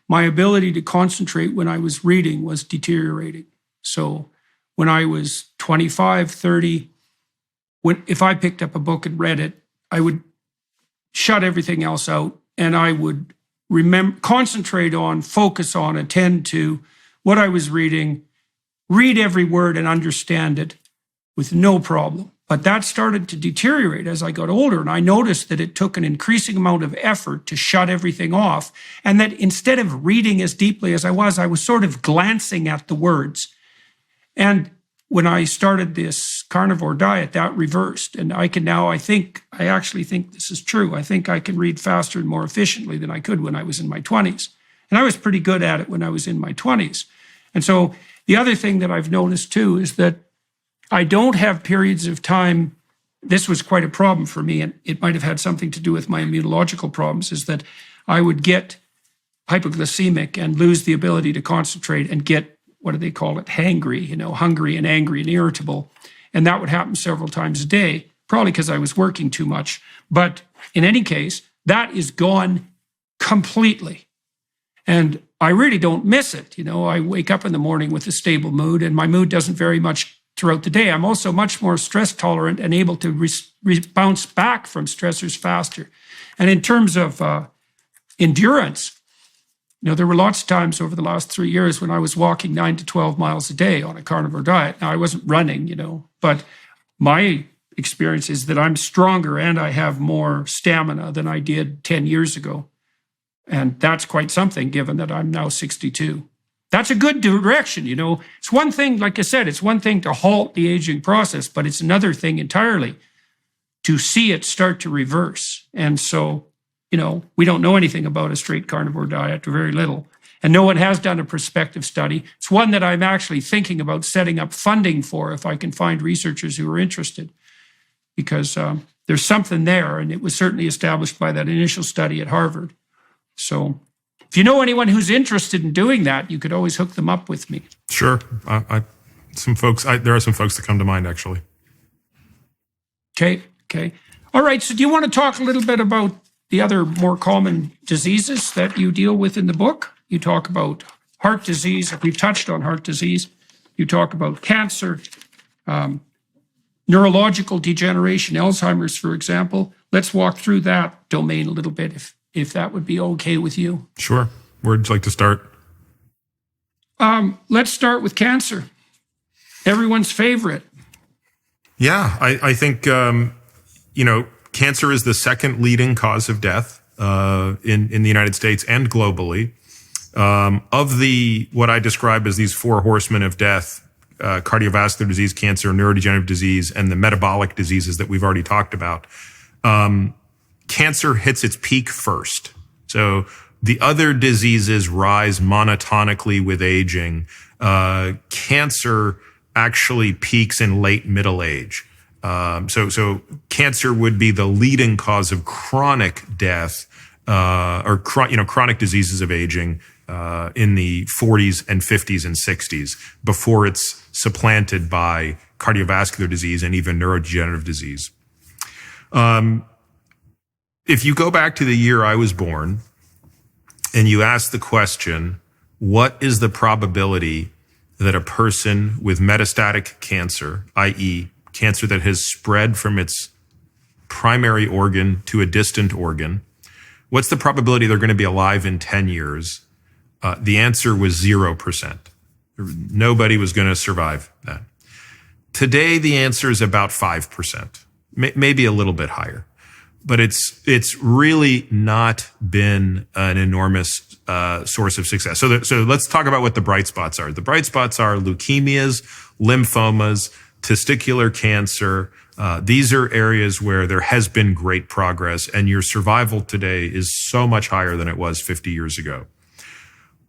my ability to concentrate when I was reading was deteriorating. So when I was 25, 30, if I picked up a book and read it, I would shut everything else out, and I would concentrate on, focus on, attend to what I was reading, read every word and understand it with no problem. But that started to deteriorate as I got older. And I noticed that it took an increasing amount of effort to shut everything off. And that instead of reading as deeply as I was sort of glancing at the words. And when I started this carnivore diet, that reversed. And I can now, I actually think this is true. I think I can read faster and more efficiently than I could when I was in my 20s. And I was pretty good at it when I was in my 20s. And so the other thing that I've noticed too is that I don't have periods of time. This was quite a problem for me, and it might have had something to do with my immunological problems, is that I would get hypoglycemic and lose the ability to concentrate and get, what do they call it, hangry, hungry and angry and irritable. And that would happen several times a day, probably because I was working too much. But in any case, that is gone completely. And I really don't miss it. I wake up in the morning with a stable mood, and my mood doesn't vary much throughout the day. I'm also much more stress tolerant and able to bounce back from stressors faster. And in terms of endurance, there were lots of times over the last 3 years when I was walking 9 to 12 miles a day on a carnivore diet. Now, I wasn't running, but my experience is that I'm stronger and I have more stamina than I did 10 years ago. And that's quite something, given that I'm now 62. That's a good direction, It's one thing, like I said, it's one thing to halt the aging process, but it's another thing entirely to see it start to reverse. And so, we don't know anything about a straight carnivore diet, or very little. And no one has done a prospective study. It's one that I'm actually thinking about setting up funding for if I can find researchers who are interested, because there's something there, and it was certainly established by that initial study at Harvard. So if you know anyone who's interested in doing that, you could always hook them up with me. Sure. There are some folks that come to mind, actually. Okay. All right. So do you want to talk a little bit about the other more common diseases that you deal with in the book? You talk about heart disease. We've touched on heart disease. You talk about cancer, neurological degeneration, Alzheimer's, for example. Let's walk through that domain a little bit, if that would be okay with you. Sure. Where would you like to start? Let's start with cancer. Everyone's favorite. Yeah, I think, cancer is the second leading cause of death in the United States and globally. Of what I describe as these four horsemen of death, cardiovascular disease, cancer, neurodegenerative disease, and the metabolic diseases that we've already talked about, cancer hits its peak first. So the other diseases rise monotonically with aging. Cancer actually peaks in late middle age. So cancer would be the leading cause of chronic death, or chronic diseases of aging, in the 40s and 50s and 60s before it's supplanted by cardiovascular disease and even neurodegenerative disease. If you go back to the year I was born and you ask the question, what is the probability that a person with metastatic cancer, i.e., cancer that has spread from its primary organ to a distant organ, what's the probability they're going to be alive in 10 years? The answer was 0%. Nobody was going to survive that. Today, the answer is about 5%, maybe a little bit higher. But it's really not been an enormous source of success. So let's talk about what the bright spots are. The bright spots are leukemias, lymphomas, testicular cancer. These are areas where there has been great progress, and your survival today is so much higher than it was 50 years ago.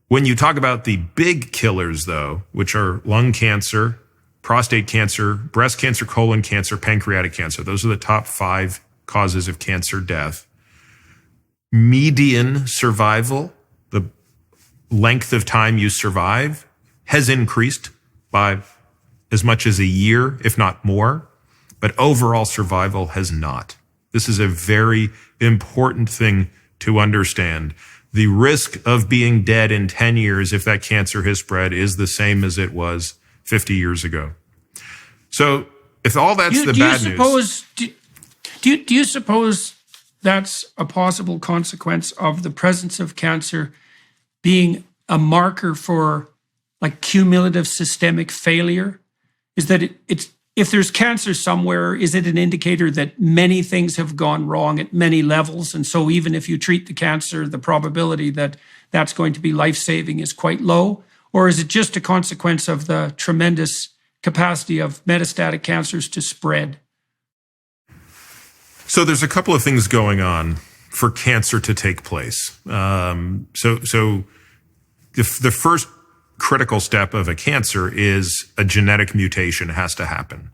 When you talk about the big killers, though, which are lung cancer, prostate cancer, breast cancer, colon cancer, pancreatic cancer, those are the top 5 causes of cancer death. Median survival, the length of time you survive, has increased by as much as a year, if not more, but overall survival has not. This is a very important thing to understand. The risk of being dead in 10 years if that cancer has spread is the same as it was 50 years ago. So if all that's the bad news... Do you suppose that's a possible consequence of the presence of cancer being a marker for like cumulative systemic failure? Is that it's if there's cancer somewhere, is it an indicator that many things have gone wrong at many levels? And so even if you treat the cancer, the probability that that's going to be life-saving is quite low? Or is it just a consequence of the tremendous capacity of metastatic cancers to spread? So there's a couple of things going on for cancer to take place. So the first critical step of a cancer is a genetic mutation has to happen.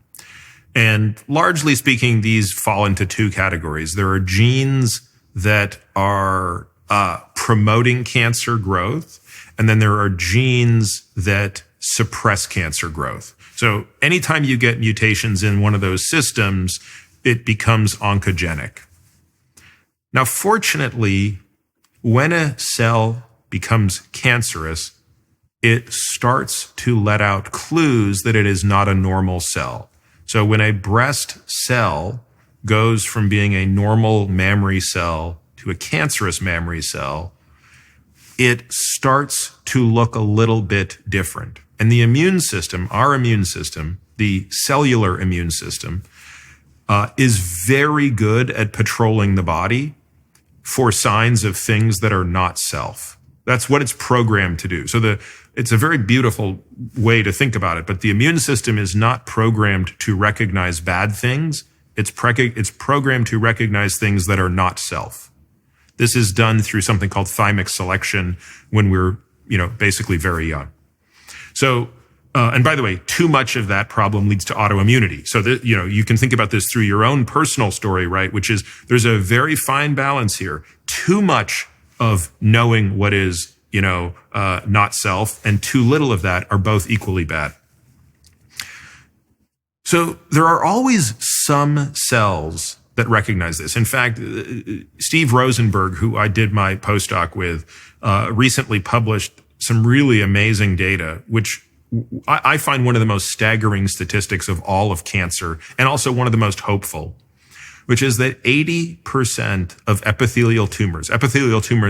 And largely speaking, these fall into 2 categories. There are genes that are promoting cancer growth, and then there are genes that suppress cancer growth. So anytime you get mutations in one of those systems, it becomes oncogenic. Now, fortunately, when a cell becomes cancerous, it starts to let out clues that it is not a normal cell. So when a breast cell goes from being a normal mammary cell to a cancerous mammary cell, it starts to look a little bit different. And the immune system, our immune system, the cellular immune system, is very good at patrolling the body for signs of things that are not self. That's what it's programmed to do. So it's a very beautiful way to think about it, but the immune system is not programmed to recognize bad things. It's programmed to recognize things that are not self. This is done through something called thymic selection when we're, basically very young. So, and by the way, too much of that problem leads to autoimmunity. So that, you can think about this through your own personal story, right? Which is there's a very fine balance here. Too much of knowing what is, not self, and too little of that are both equally bad. So there are always some cells that recognize this. In fact, Steve Rosenberg, who I did my postdoc with, recently published some really amazing data, which I find one of the most staggering statistics of all of cancer, and also one of the most hopeful, which is that 80% of epithelial tumors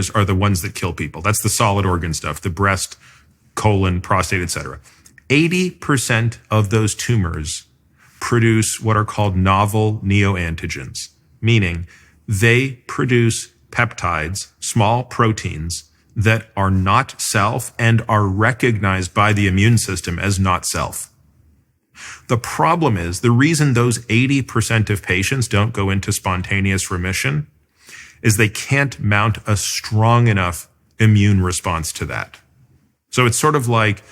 are the ones that kill people. That's the solid organ stuff, the breast, colon, prostate, etc. 80% of those tumors produce what are called novel neoantigens, meaning they produce peptides, small proteins, that are not self and are recognized by the immune system as not self. The problem is the reason those 80% of patients don't go into spontaneous remission is they can't mount a strong enough immune response to that. So it's sort of like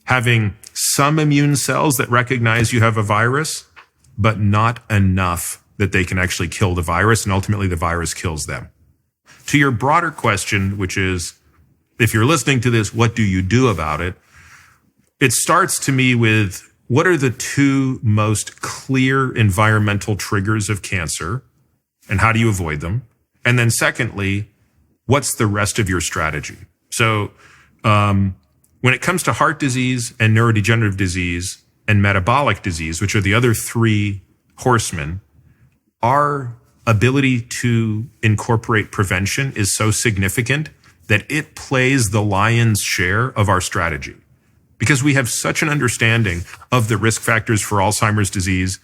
having some immune cells that recognize you have a virus, but not enough that they can actually kill the virus, and ultimately the virus kills them. To your broader question, which is, if you're listening to this, what do you do about it? It starts to me with, what are the two most clear environmental triggers of cancer, and how do you avoid them? And then secondly, what's the rest of your strategy? So when it comes to heart disease and neurodegenerative disease and metabolic disease, which are the other three horsemen, our ability to incorporate prevention is so significant that it plays the lion's share of our strategy. Because we have such an understanding of the risk factors for Alzheimer's disease,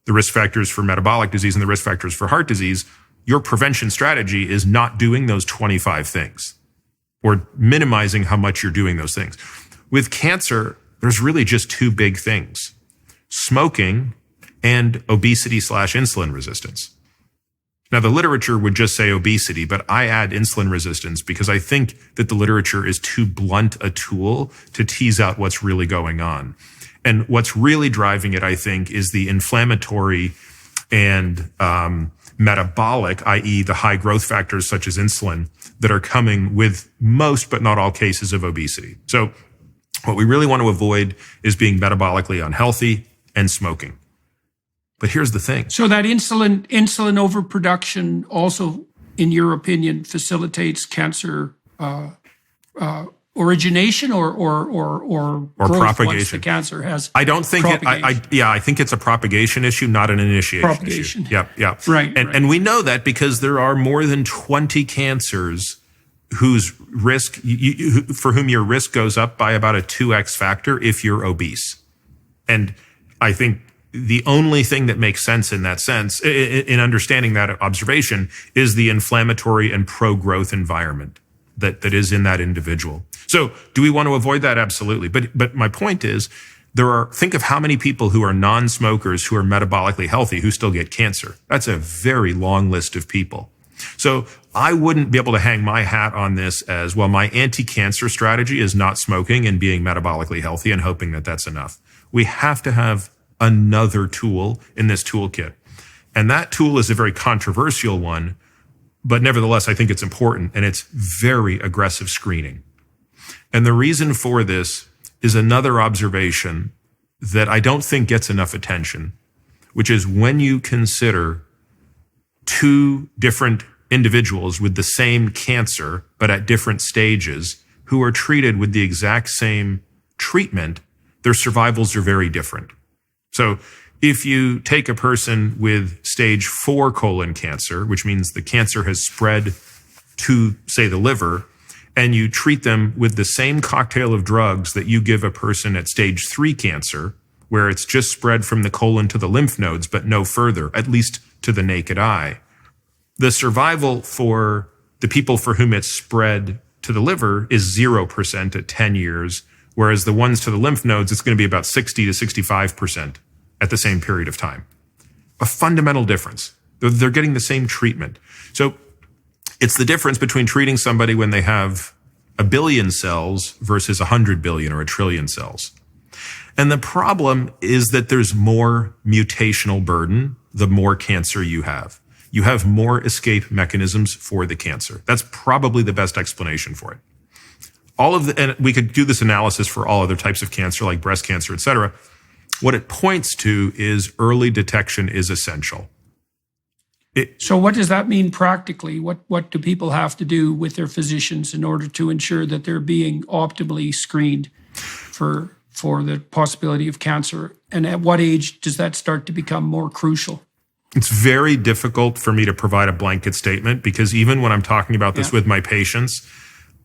the risk factors for metabolic disease, and the risk factors for heart disease, your prevention strategy is not doing those 25 things or minimizing how much you're doing those things. With cancer, there's really just two big things: smoking and obesity/insulin resistance. Now, the literature would just say obesity, but I add insulin resistance because I think that the literature is too blunt a tool to tease out what's really going on. And what's really driving it, I think, is the inflammatory and metabolic, i.e. the high growth factors such as insulin, that are coming with most but not all cases of obesity. So what we really want to avoid is being metabolically unhealthy and smoking. But here's the thing. So that insulin overproduction also, in your opinion, facilitates cancer origination or growth propagation. once the cancer has. I don't think I think it's a propagation issue, not an initiation issue. Yep. Right. And we know that because there are more than 20 cancers whose risk, for whom your risk goes up by about a 2x factor if you're obese. And I think the only thing that makes sense in that sense, in understanding that observation, is the inflammatory and pro-growth environment that is in that individual. So do we want to avoid that? Absolutely. But my point is, think of how many people who are non-smokers who are metabolically healthy who still get cancer. That's a very long list of people. So I wouldn't be able to hang my hat on this as, well, my anti-cancer strategy is not smoking and being metabolically healthy and hoping that that's enough. We have to have another tool in this toolkit. And that tool is a very controversial one, but nevertheless, I think it's important, and it's very aggressive screening. And the reason for this is another observation that I don't think gets enough attention, which is when you consider two different individuals with the same cancer, but at different stages, who are treated with the exact same treatment, their survivals are very different. So if you take a person with stage 4 colon cancer, which means the cancer has spread to, say, the liver, and you treat them with the same cocktail of drugs that you give a person at stage 3 cancer, where it's just spread from the colon to the lymph nodes, but no further, at least to the naked eye, the survival for the people for whom it's spread to the liver is 0% at 10 years, whereas the ones to the lymph nodes, it's going to be about 60 to 65% at the same period of time. A fundamental difference. They're getting the same treatment. So it's the difference between treating somebody when they have 1 billion cells versus 100 billion or 1 trillion cells. And the problem is that there's more mutational burden the more cancer you have. You have more escape mechanisms for the cancer. That's probably the best explanation for it. And we could do this analysis for all other types of cancer, like breast cancer, et cetera. What it points to is early detection is essential. So what does that mean practically? What do people have to do with their physicians in order to ensure that they're being optimally screened for the possibility of cancer? And at what age does that start to become more crucial? It's very difficult for me to provide a blanket statement, because even when I'm talking about this with my patients,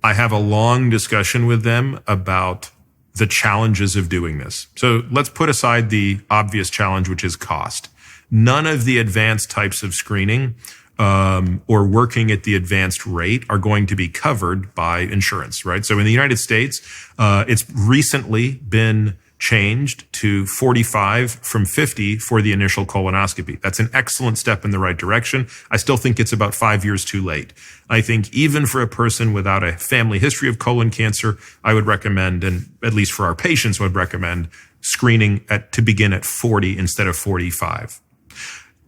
I have a long discussion with them about the challenges of doing this. So let's put aside the obvious challenge, which is cost. None of the advanced types of screening or working at the advanced rate are going to be covered by insurance, right? So in the United States, it's recently been changed to 45 from 50 for the initial colonoscopy. That's an excellent step in the right direction. I still think it's about 5 years too late. I think even for a person without a family history of colon cancer, I would recommend, and at least for our patients would recommend, screening to begin at 40 instead of 45.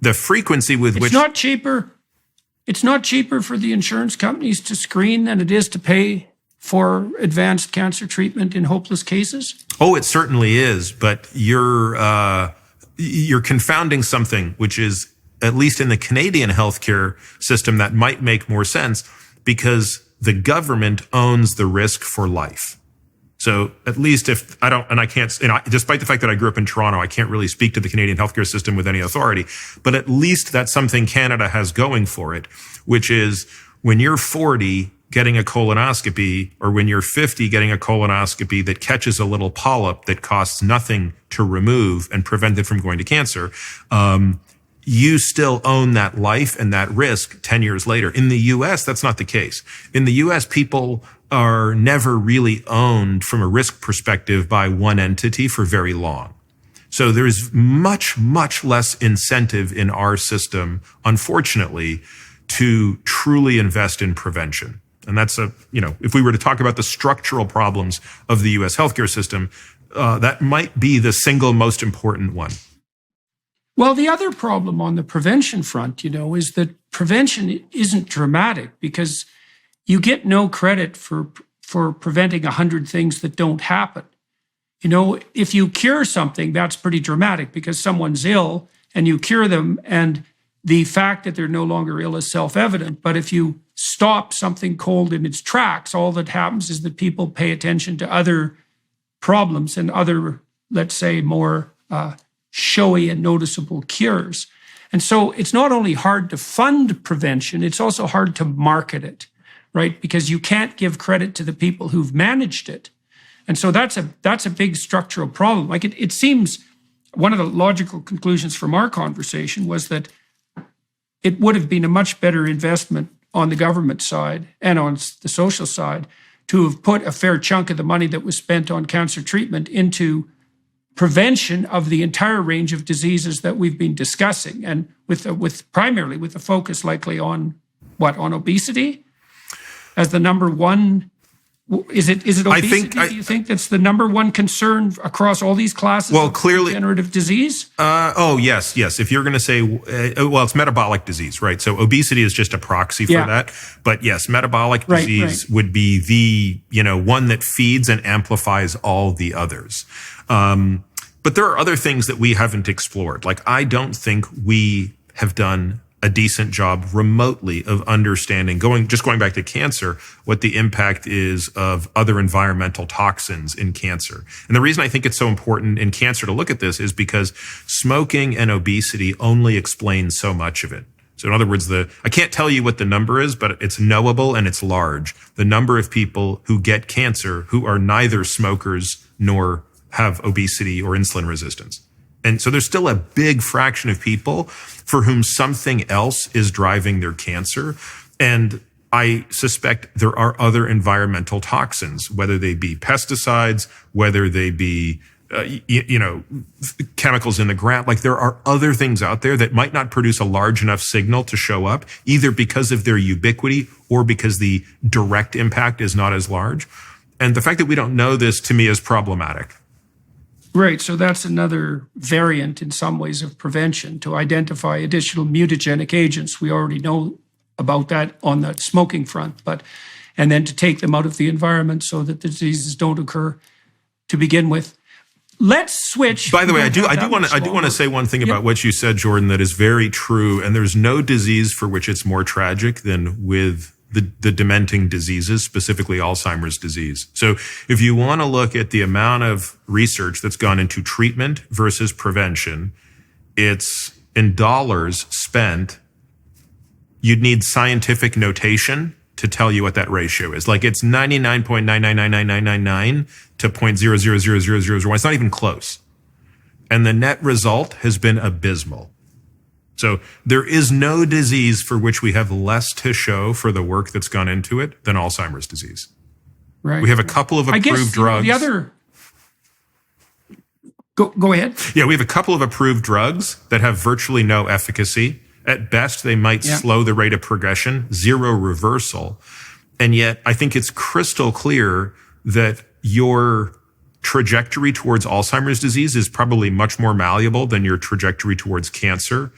The frequency with which... It's not cheaper for the insurance companies to screen than it is to pay for advanced cancer treatment in hopeless cases? Oh, it certainly is, but you're confounding something, which is, at least in the Canadian healthcare system, that might make more sense because the government owns the risk for life. So at least if I don't, and I can't, despite the fact that I grew up in Toronto, I can't really speak to the Canadian healthcare system with any authority, but at least that's something Canada has going for it, which is when you're 40 getting a colonoscopy, or when you're 50 getting a colonoscopy that catches a little polyp that costs nothing to remove and prevent it from going to cancer, you still own that life and that risk 10 years later. In the US, that's not the case. In the US, people are never really owned from a risk perspective by one entity for very long. So there's much, much less incentive in our system, unfortunately, to truly invest in prevention. And that's if we were to talk about the structural problems of the US healthcare system, that might be the single most important one. Well, the other problem on the prevention front, is that prevention isn't dramatic because you get no credit for preventing 100 things that don't happen. If you cure something, that's pretty dramatic because someone's ill and you cure them, and the fact that they're no longer ill is self-evident. But if you stop something cold in its tracks, all that happens is that people pay attention to other problems and other, let's say, more showy and noticeable cures. And so it's not only hard to fund prevention, it's also hard to market it, right? Because you can't give credit to the people who've managed it. And so that's a big structural problem. Like it seems one of the logical conclusions from our conversation was that it would have been a much better investment on the government side and on the social side to have put a fair chunk of the money that was spent on cancer treatment into prevention of the entire range of diseases that we've been discussing, and primarily with a focus likely on obesity as the number one. Is it obesity? Do you think that's the number one concern across all these classes of degenerative disease? Yes. If you're going to say, it's metabolic disease, right? So obesity is just a proxy for that. But yes, metabolic disease would be the, one that feeds and amplifies all the others. But there are other things that we haven't explored. Like, I don't think we have done a decent job remotely of understanding, going back to cancer, what the impact is of other environmental toxins in cancer. And the reason I think it's so important in cancer to look at this is because smoking and obesity only explain so much of it. So in other words, I can't tell you what the number is, but it's knowable and it's large. The number of people who get cancer who are neither smokers nor have obesity or insulin resistance. And so there's still a big fraction of people for whom something else is driving their cancer. And I suspect there are other environmental toxins, whether they be pesticides, whether they be, chemicals in the ground. Like, there are other things out there that might not produce a large enough signal to show up, either because of their ubiquity or because the direct impact is not as large. And the fact that we don't know this, to me, is problematic. Right. So that's another variant in some ways of prevention, to identify additional mutagenic agents. We already know about that on the smoking front, and then to take them out of the environment so that the diseases don't occur to begin with. Let's switch. By the way, I do want to say one thing about what you said, Jordan, that is very true. And there's no disease for which it's more tragic than with the dementing diseases, specifically Alzheimer's disease. So if you want to look at the amount of research that's gone into treatment versus prevention, it's in dollars spent. You'd need scientific notation to tell you what that ratio is. Like, it's 99.9999999 to 0.000001. It's not even close. And the net result has been abysmal. So there is no disease for which we have less to show for the work that's gone into it than Alzheimer's disease. Right. We have a couple of approved drugs. The other. Go ahead. Yeah, we have a couple of approved drugs that have virtually no efficacy. At best, they might slow the rate of progression, zero reversal. And yet, I think it's crystal clear that your trajectory towards Alzheimer's disease is probably much more malleable than your trajectory towards cancer.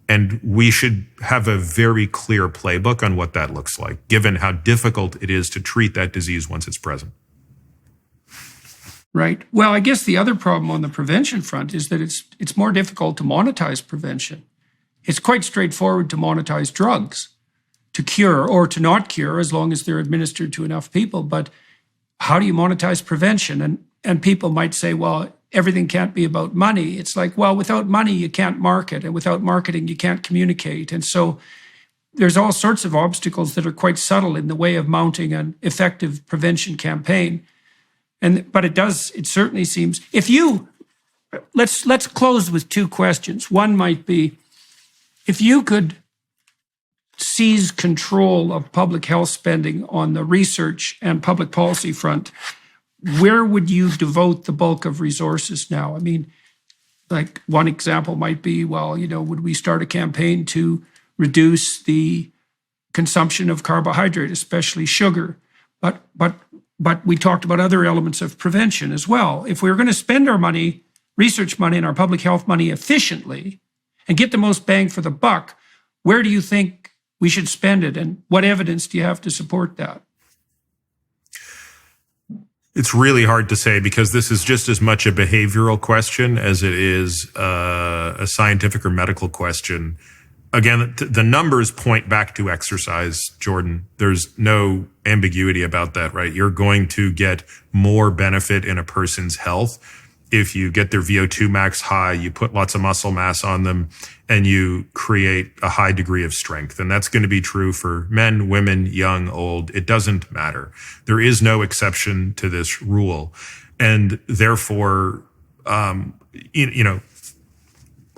And we should have a very clear playbook on what that looks like, given how difficult it is to treat that disease once it's present. Right. Well, I guess the other problem on the prevention front is that it's more difficult to monetize prevention. It's quite straightforward to monetize drugs, to cure or to not cure, as long as they're administered to enough people. But how do you monetize prevention? And people might say, well, everything can't be about money. It's like, well, without money, you can't market. And without marketing, you can't communicate. And so there's all sorts of obstacles that are quite subtle in the way of mounting an effective prevention campaign. But it certainly seems, let's close with two questions. One might be, if you could seize control of public health spending on the research and public policy front, where would you devote the bulk of resources now? I mean, like one example might be, well, would we start a campaign to reduce the consumption of carbohydrate, especially sugar? But we talked about other elements of prevention as well. If we were going to spend our money, research money and our public health money efficiently and get the most bang for the buck, where do you think we should spend it? And what evidence do you have to support that? It's really hard to say because this is just as much a behavioral question as it is a scientific or medical question. Again, the numbers point back to exercise, Jordan. There's no ambiguity about that, right? You're going to get more benefit in a person's health if you get their VO2 max high, you put lots of muscle mass on them, and you create a high degree of strength. And that's going to be true for men, women, young, old. It doesn't matter. There is no exception to this rule. And therefore,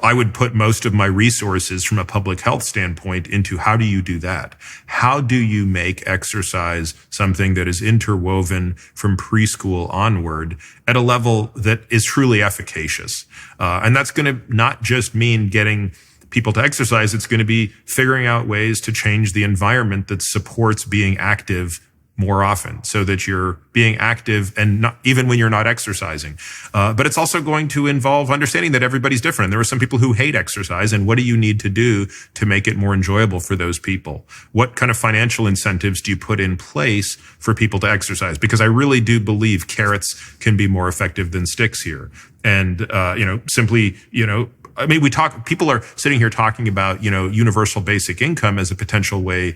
I would put most of my resources from a public health standpoint into how do you do that? How do you make exercise something that is interwoven from preschool onward at a level that is truly efficacious? And that's going to not just mean getting people to exercise. It's going to be figuring out ways to change the environment that supports being active more often so that you're being active and not even when you're not exercising. But it's also going to involve understanding that everybody's different. There are some people who hate exercise, and what do you need to do to make it more enjoyable for those people? What kind of financial incentives do you put in place for people to exercise? Because I really do believe carrots can be more effective than sticks here. And, people are sitting here talking about, universal basic income as a potential way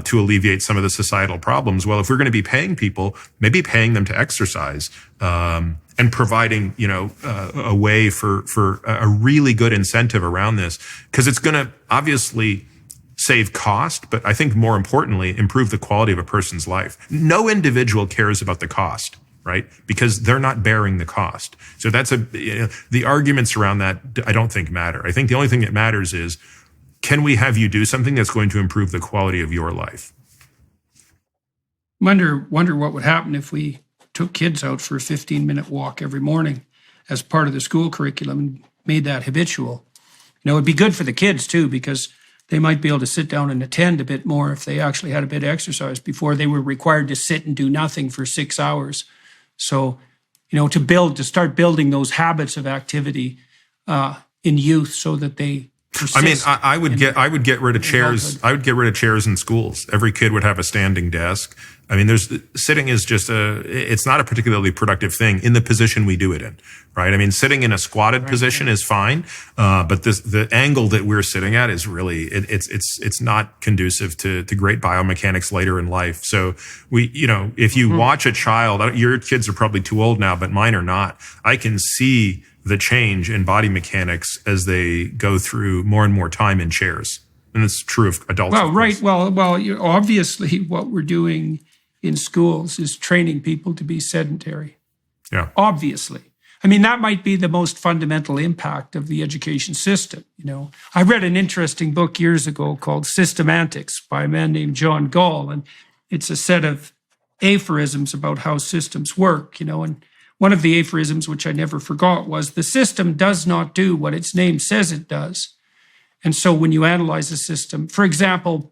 to alleviate some of the societal problems. Well, if we're going to be paying people, maybe paying them to exercise, and providing, a way for a really good incentive around this, because it's going to obviously save cost, but I think more importantly, improve the quality of a person's life. No individual cares about the cost, right? Because they're not bearing the cost. So that's the arguments around that I don't think matter. I think the only thing that matters is, can we have you do something that's going to improve the quality of your life? Wonder what would happen if we took kids out for a 15-minute walk every morning as part of the school curriculum and made that habitual. It'd be good for the kids too, because they might be able to sit down and attend a bit more if they actually had a bit of exercise before they were required to sit and do nothing for 6 hours. So, to start building those habits of activity in youth so that they persist. I would get rid of chairs. I would get rid of chairs in schools. Every kid would have a standing desk. Sitting is it's not a particularly productive thing in the position we do it in, right? Sitting in a squatted position is fine. But the angle that we're sitting at is really, it's not conducive to great biomechanics later in life. So if you watch a child, your kids are probably too old now, but mine are not. I can see the change in body mechanics as they go through more and more time in chairs. And it's true of adults. Well, right. Well, obviously what we're doing in schools is training people to be sedentary. Yeah. Obviously. That might be the most fundamental impact of the education system. I read an interesting book years ago called Systemantics by a man named John Gall, and it's a set of aphorisms about how systems work, and one of the aphorisms, which I never forgot, was the system does not do what its name says it does. And so when you analyze a system, for example,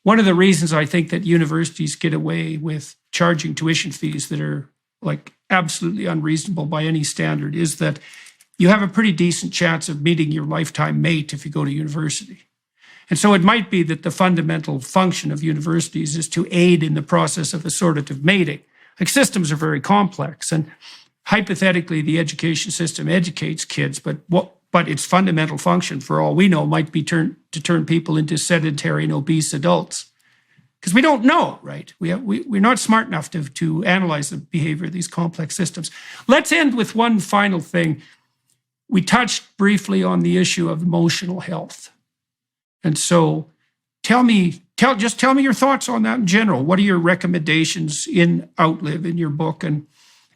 one of the reasons I think that universities get away with charging tuition fees that are like absolutely unreasonable by any standard, is that you have a pretty decent chance of meeting your lifetime mate if you go to university. And so it might be that the fundamental function of universities is to aid in the process of assortative mating. Like, systems are very complex, and hypothetically the education system educates kids, but its fundamental function, for all we know, might be to turn people into sedentary and obese adults. Because we don't know, right? We're not smart enough to analyze the behavior of these complex systems. Let's end with one final thing. We touched briefly on the issue of emotional health. And so tell me your thoughts on that in general. What are your recommendations in Outlive, in your book,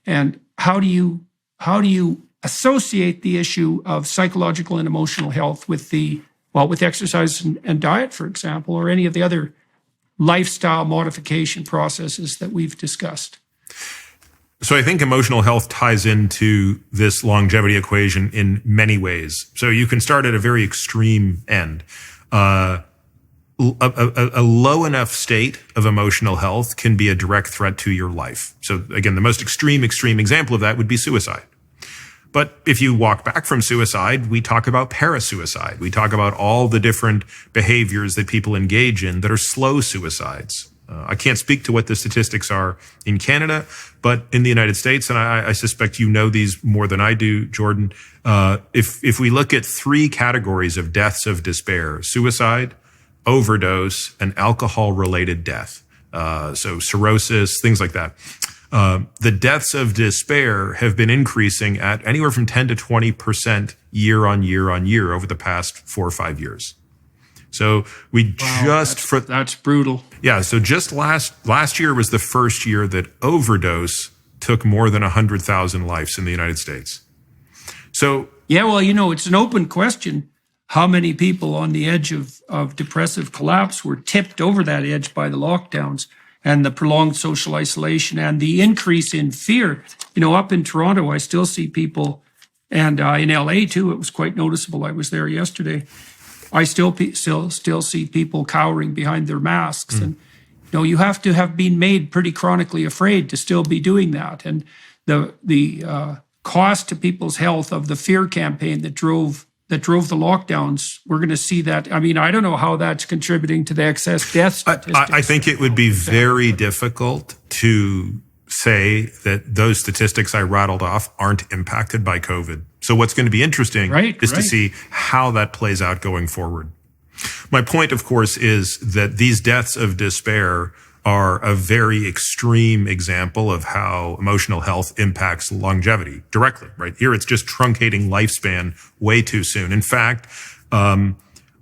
and how do you associate the issue of psychological and emotional health with exercise and diet, for example, or any of the other lifestyle modification processes that we've discussed? So I think emotional health ties into this longevity equation in many ways. So you can start at a very extreme end. A low enough state of emotional health can be a direct threat to your life. So again, the most extreme example of that would be suicide. But if you walk back from suicide, we talk about parasuicide. We talk about all the different behaviors that people engage in that are slow suicides. I can't speak to what the statistics are in Canada, but in the United States, and I suspect you know these more than I do, Jordan, if we look at three categories of deaths of despair: suicide, overdose, and alcohol-related death, so cirrhosis, things like that. The deaths of despair have been increasing at anywhere from 10 to 20% year on year over the past 4 or 5 years. So that's brutal. Yeah. So just last year was the first year that overdose took more than 100,000 lives in the United States. So yeah, well, it's an open question. How many people on the edge of depressive collapse were tipped over that edge by the lockdowns and the prolonged social isolation and the increase in fear? Up in Toronto, I still see people, and in LA too, it was quite noticeable. I was there yesterday. I still see people cowering behind their masks. And, you have to have been made pretty chronically afraid to still be doing that. And the cost to people's health of the fear campaign that drove the lockdowns, we're going to see that. I mean, I don't know how that's contributing to the excess death statistics. I think it would be very difficult to say that those statistics I rattled off aren't impacted by COVID. So what's going to be interesting is to see how that plays out going forward. My point, of course, is that these deaths of despair are a very extreme example of how emotional health impacts longevity directly, right? Here, it's just truncating lifespan way too soon. In fact,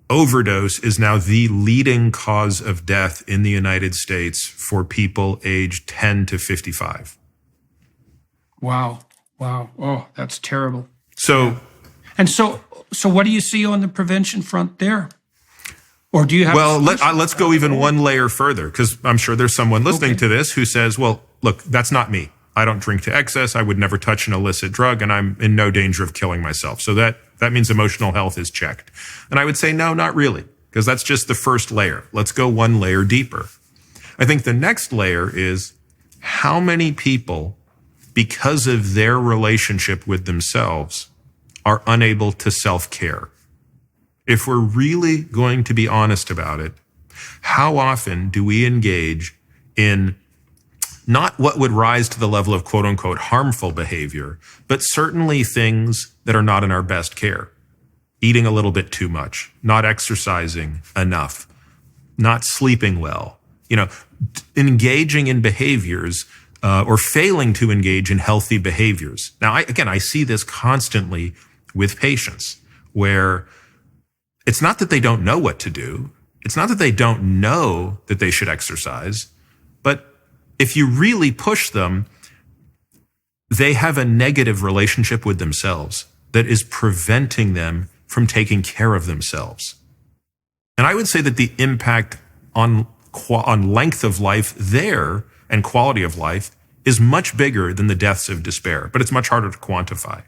overdose is now the leading cause of death in the United States for people aged 10 to 55. Wow. Oh, that's terrible. So what do you see on the prevention front there? Or do you have? Well, let's go even one layer further, because I'm sure there's someone listening to this who says, well, look, that's not me. I don't drink to excess. I would never touch an illicit drug, and I'm in no danger of killing myself. So that means emotional health is checked. And I would say, no, not really, because that's just the first layer. Let's go one layer deeper. I think the next layer is how many people, because of their relationship with themselves, are unable to self-care. If we're really going to be honest about it, how often do we engage in not what would rise to the level of quote unquote harmful behavior, but certainly things that are not in our best care? Eating a little bit too much, not exercising enough, not sleeping well, engaging in behaviors or failing to engage in healthy behaviors. Now, I see this constantly with patients where it's not that they don't know what to do. It's not that they don't know that they should exercise, but if you really push them, they have a negative relationship with themselves that is preventing them from taking care of themselves. And I would say that the impact on length of life there and quality of life is much bigger than the deaths of despair, but it's much harder to quantify.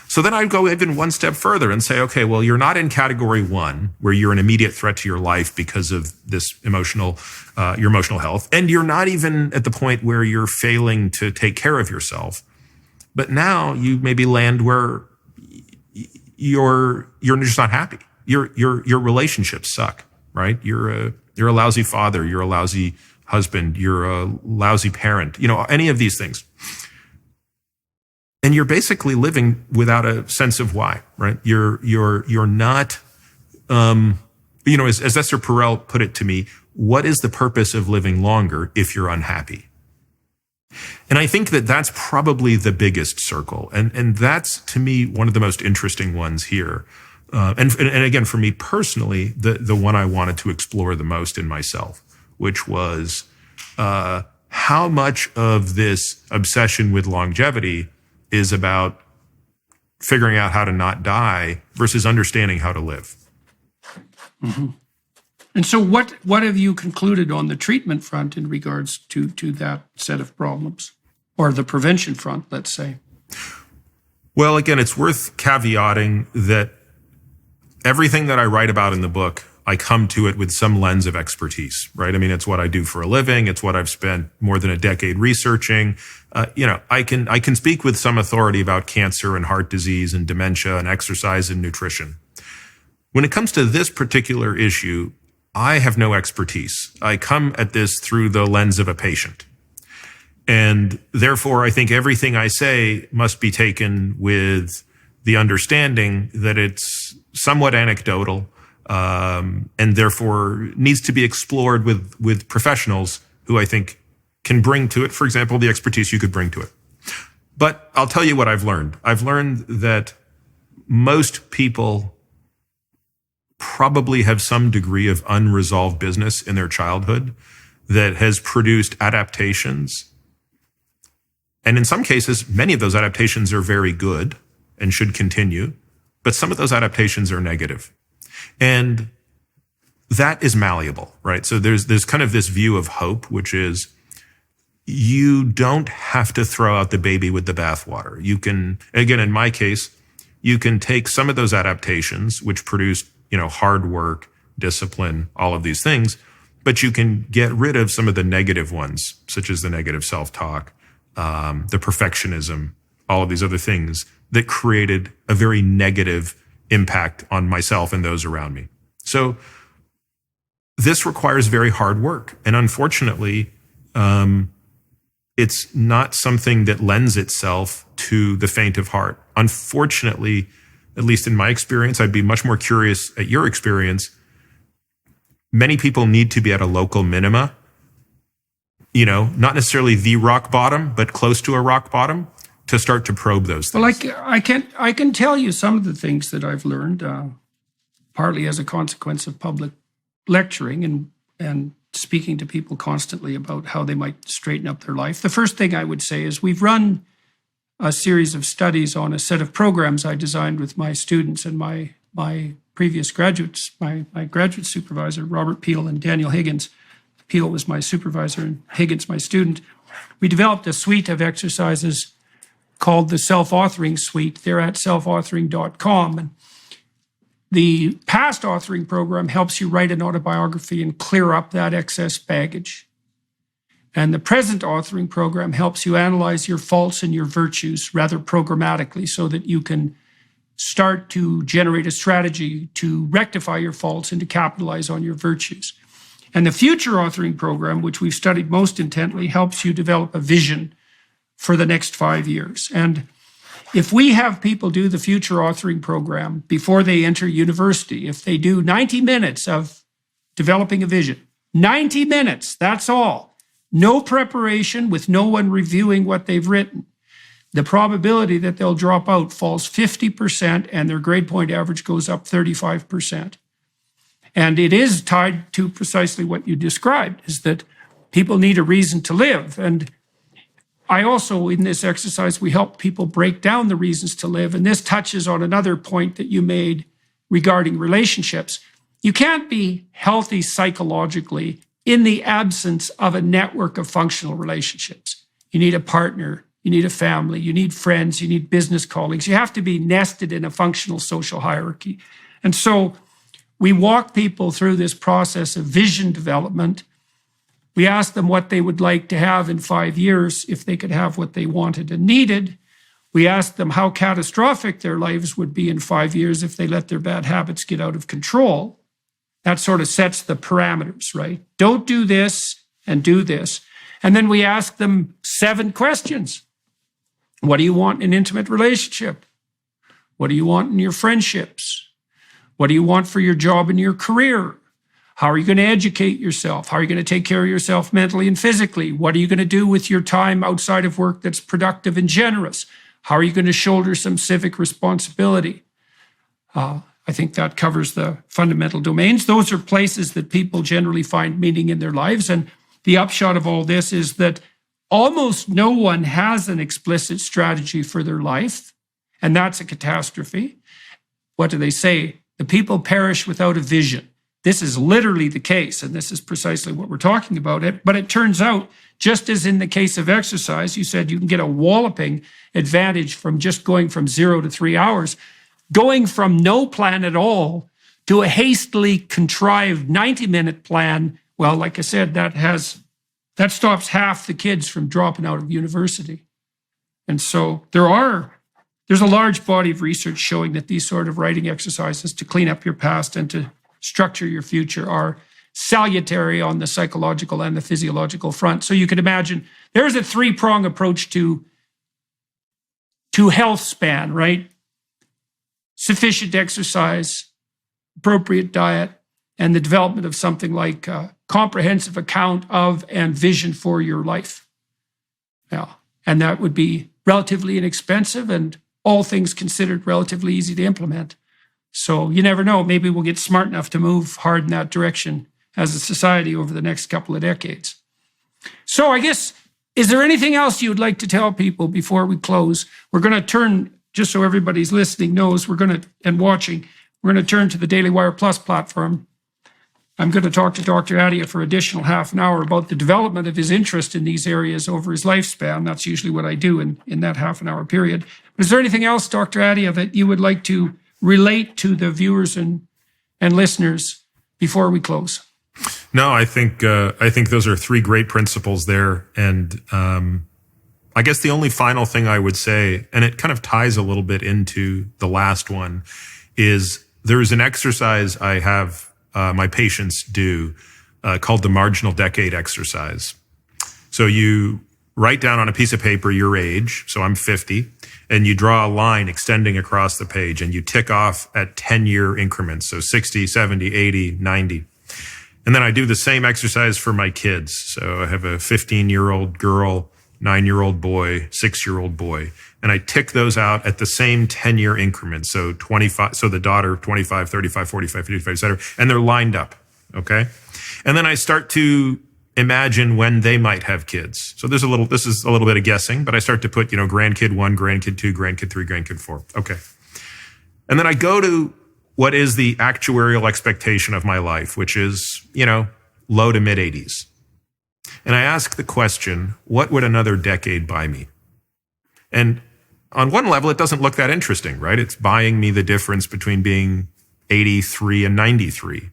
So then I'd go even one step further and say, okay, well, you're not in category 1, where you're an immediate threat to your life because of this your emotional health. And you're not even at the point where you're failing to take care of yourself. But now you maybe land where you're just not happy. Your relationships suck, right? You're a lousy father. You're a lousy husband. You're a lousy parent. Any of these things. And you're basically living without a sense of why, right? You're not, as Esther Perel put it to me, what is the purpose of living longer if you're unhappy? And I think that that's probably the biggest circle. And that's, to me, one of the most interesting ones here. And again, for me personally, the one I wanted to explore the most in myself, which was how much of this obsession with longevity is about figuring out how to not die versus understanding how to live. Mm-hmm. And so what have you concluded on the treatment front in regards to that set of problems, or the prevention front, let's say? Well, again, it's worth caveating that everything that I write about in the book, I come to it with some lens of expertise, right? I mean, it's what I do for a living. It's what I've spent more than a decade researching. I can speak with some authority about cancer and heart disease and dementia and exercise and nutrition. When it comes to this particular issue, I have no expertise. I come at this through the lens of a patient. And therefore, I think everything I say must be taken with the understanding that it's somewhat anecdotal, and therefore needs to be explored with professionals who I think can bring to it, for example, the expertise you could bring to it. But I'll tell you what I've learned. I've learned that most people probably have some degree of unresolved business in their childhood that has produced adaptations. And in some cases, many of those adaptations are very good and should continue, but some of those adaptations are negative. And that is malleable, right? So there's kind of this view of hope, which is you don't have to throw out the baby with the bathwater. You can, again, in my case, you can take some of those adaptations, which produced, hard work, discipline, all of these things, but you can get rid of some of the negative ones, such as the negative self-talk, the perfectionism, all of these other things that created a very negative impact on myself and those around me. So this requires very hard work. And unfortunately, it's not something that lends itself to the faint of heart. Unfortunately, at least in my experience, I'd be much more curious at your experience. Many people need to be at a local minima, not necessarily the rock bottom, but close to a rock bottom to start to probe those things. Well, I can tell you some of the things that I've learned, partly as a consequence of public lecturing and speaking to people constantly about how they might straighten up their life. The first thing I would say is we've run a series of studies on a set of programs I designed with my students and my previous graduates, my graduate supervisor, Robert Peel and Daniel Higgins. Peel was my supervisor and Higgins my student. We developed a suite of exercises called the Self-Authoring Suite. They're at selfauthoring.com. And the past authoring program helps you write an autobiography and clear up that excess baggage. And the present authoring program helps you analyze your faults and your virtues rather programmatically so that you can start to generate a strategy to rectify your faults and to capitalize on your virtues. And the future authoring program, which we've studied most intently, helps you develop a vision for the next 5 years. And if we have people do the future authoring program before they enter university, if they do 90 minutes of developing a vision, 90 minutes, that's all. No preparation, with no one reviewing what they've written, the probability that they'll drop out falls 50% and their grade point average goes up 35%. And it is tied to precisely what you described, is that people need a reason to live. And I also, in this exercise, we help people break down the reasons to live. And this touches on another point that you made regarding relationships. You can't be healthy psychologically in the absence of a network of functional relationships. You need a partner, you need a family, you need friends, you need business colleagues. You have to be nested in a functional social hierarchy. And so we walk people through this process of vision development. We ask them what they would like to have in 5 years if they could have what they wanted and needed. We ask them how catastrophic their lives would be in 5 years if they let their bad habits get out of control. That sort of sets the parameters, right? Don't do this and do this. And then we ask them 7 questions. What do you want in an intimate relationship? What do you want in your friendships? What do you want for your job and your career? How are you going to educate yourself? How are you going to take care of yourself mentally and physically? What are you going to do with your time outside of work that's productive and generous? How are you going to shoulder some civic responsibility? I think that covers the fundamental domains. Those are places that people generally find meaning in their lives. And the upshot of all this is that almost no one has an explicit strategy for their life, and that's a catastrophe. What do they say? The people perish without a vision. This is literally the case, and this is precisely what we're talking about. But it turns out, just as in the case of exercise, you said you can get a walloping advantage from just going from 0 to 3 hours. Going from no plan at all to a hastily contrived 90-minute plan, well, like I said, that stops half the kids from dropping out of university. And so there's a large body of research showing that these sort of writing exercises to clean up your past and to structure your future are salutary on the psychological and the physiological front. So you can imagine there's a 3-prong approach to health span, right? Sufficient exercise, appropriate diet, and the development of something like a comprehensive account of and vision for your life. Yeah. And that would be relatively inexpensive and, all things considered, relatively easy to implement. So you never know, maybe we'll get smart enough to move hard in that direction as a society over the next couple of decades. So I guess, is there anything else you would like to tell people before we close? We're going to turn, just so everybody's listening knows, and watching, we're going to turn to the Daily Wire Plus platform. I'm going to talk to Dr. Adia for additional half an hour about the development of his interest in these areas over his lifespan. That's usually what I do in that half an hour period. But is there anything else, Dr. Adia, that you would like to relate to the viewers and listeners before we close? No, I think those are 3 great principles there. And I guess the only final thing I would say, and it kind of ties a little bit into the last one, is there's an exercise I have my patients do called the marginal decade exercise. So you write down on a piece of paper your age, so I'm 50, and you draw a line extending across the page, and you tick off at 10-year increments, so 60, 70, 80, 90. And then I do the same exercise for my kids. So I have a 15-year-old girl, 9-year-old boy, 6-year-old boy. And I tick those out at the same 10-year increments. So 25, so the daughter, 25, 35, 45, 55, et cetera. And they're lined up. Okay. And then I start to imagine when they might have kids. So this is a little bit of guessing, but I start to put, grandkid 1, grandkid 2, grandkid 3, grandkid 4. Okay. And then I go to what is the actuarial expectation of my life, which is, low to mid 80s. And I ask the question, what would another decade buy me? And on one level, it doesn't look that interesting, right? It's buying me the difference between being 83 and 93.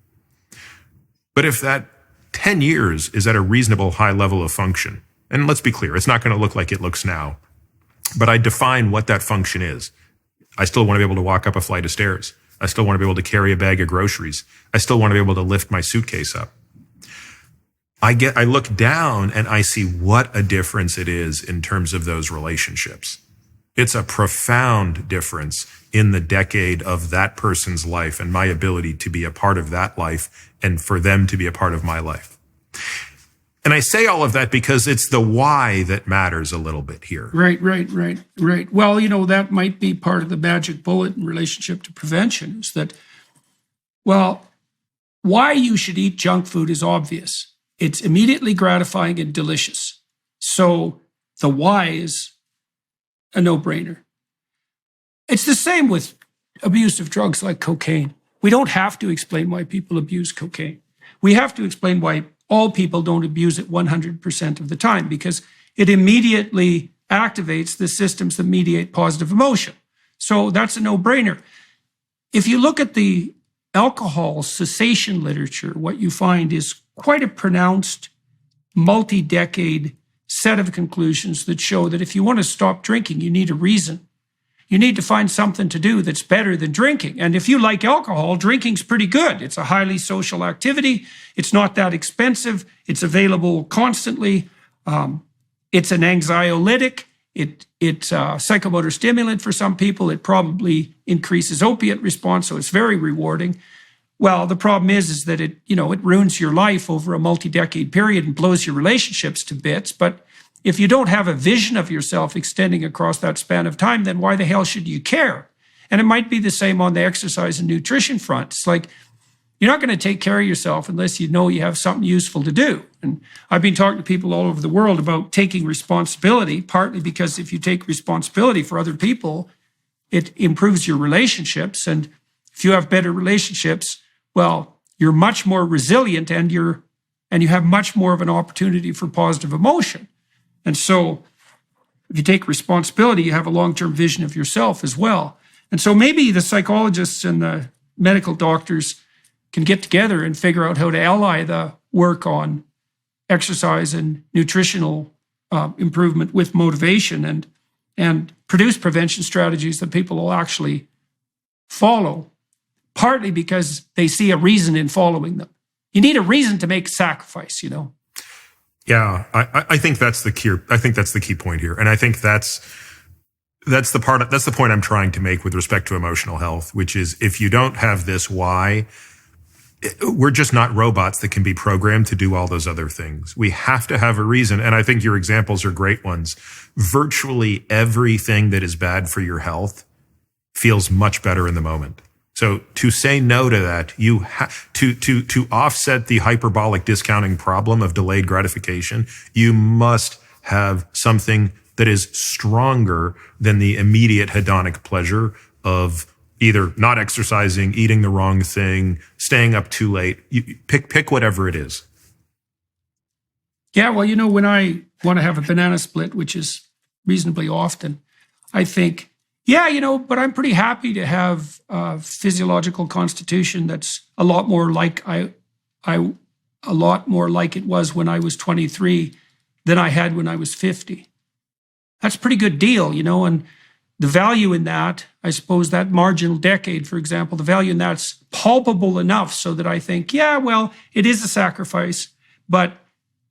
But if that 10 years is at a reasonable high level of function, and let's be clear, it's not going to look like it looks now, but I define what that function is. I still want to be able to walk up a flight of stairs. I still want to be able to carry a bag of groceries. I still want to be able to lift my suitcase up. I look down and I see what a difference it is in terms of those relationships. It's a profound difference in the decade of that person's life and my ability to be a part of that life and for them to be a part of my life. And I say all of that because it's the why that matters a little bit here. Right. Well, that might be part of the magic bullet in relationship to prevention is that, well, why you should eat junk food is obvious. It's immediately gratifying and delicious. So the why is a no-brainer. It's the same with abuse of drugs like cocaine. We don't have to explain why people abuse cocaine. We have to explain why all people don't abuse it 100% of the time, because it immediately activates the systems that mediate positive emotion. So that's a no-brainer. If you look at the alcohol cessation literature, what you find is quite a pronounced multi-decade set of conclusions that show that if you want to stop drinking, you need a reason. You need to find something to do that's better than drinking. And if you like alcohol, drinking's pretty good. It's a highly social activity. It's not that expensive. It's available constantly. It's an anxiolytic. It's a psychomotor stimulant for some people. It probably increases opiate response, so it's very rewarding. Well, the problem is that it ruins your life over a multi-decade period and blows your relationships to bits. But if you don't have a vision of yourself extending across that span of time, then why the hell should you care? And it might be the same on the exercise and nutrition front. It's like, you're not going to take care of yourself unless you know you have something useful to do. And I've been talking to people all over the world about taking responsibility, partly because if you take responsibility for other people, it improves your relationships. And if you have better relationships, well, you're much more resilient and you have much more of an opportunity for positive emotion. And so if you take responsibility, you have a long-term vision of yourself as well. And so maybe the psychologists and the medical doctors can get together and figure out how to ally the work on exercise and nutritional improvement with motivation and produce prevention strategies that people will actually follow, partly because they see a reason in following them. You need a reason to make a sacrifice, Yeah, I think that's the key. I think that's the key point here, and I think that's the point I'm trying to make with respect to emotional health, which is if you don't have this why, we're just not robots that can be programmed to do all those other things. We have to have a reason, and I think your examples are great ones. Virtually everything that is bad for your health feels much better in the moment. So to say no to that, you have to offset the hyperbolic discounting problem of delayed gratification. You must have something that is stronger than the immediate hedonic pleasure of either not exercising, eating the wrong thing, staying up too late. You pick whatever it is. Yeah, well, when I want to have a banana split, which is reasonably often, I think, but I'm pretty happy to have a physiological constitution that's a lot more like it was when I was 23 than I had when I was 50. That's a pretty good deal, and the value in that, I suppose that marginal decade, for example, the value in that's palpable enough so that I think, it is a sacrifice, but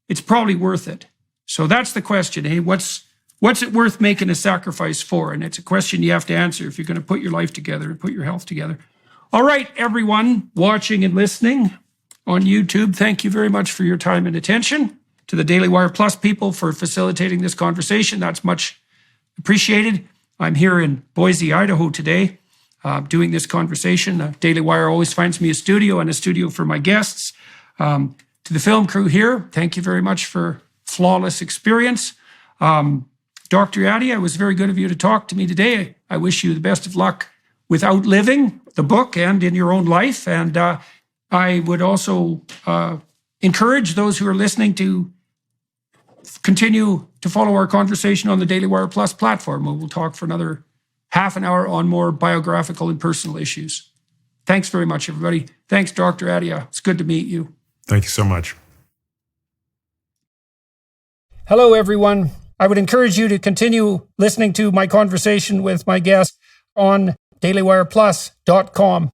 it's probably worth it. So that's the question. Hey, what's it worth making a sacrifice for? And it's a question you have to answer if you're going to put your life together and put your health together. All right, everyone watching and listening on YouTube, thank you very much for your time and attention. To the Daily Wire Plus people for facilitating this conversation, that's much appreciated. I'm here in Boise, Idaho today, doing this conversation. Daily Wire always finds me a studio and a studio for my guests. To the film crew here, thank you very much for flawless experience. Dr. Adia, it was very good of you to talk to me today. I wish you the best of luck with outliving the book and in your own life. And I would also encourage those who are listening to continue to follow our conversation on the Daily Wire Plus platform, where we'll talk for another half an hour on more biographical and personal issues. Thanks very much, everybody. Thanks, Dr. Adia. It's good to meet you. Thank you so much. Hello, everyone. I would encourage you to continue listening to my conversation with my guest on dailywireplus.com.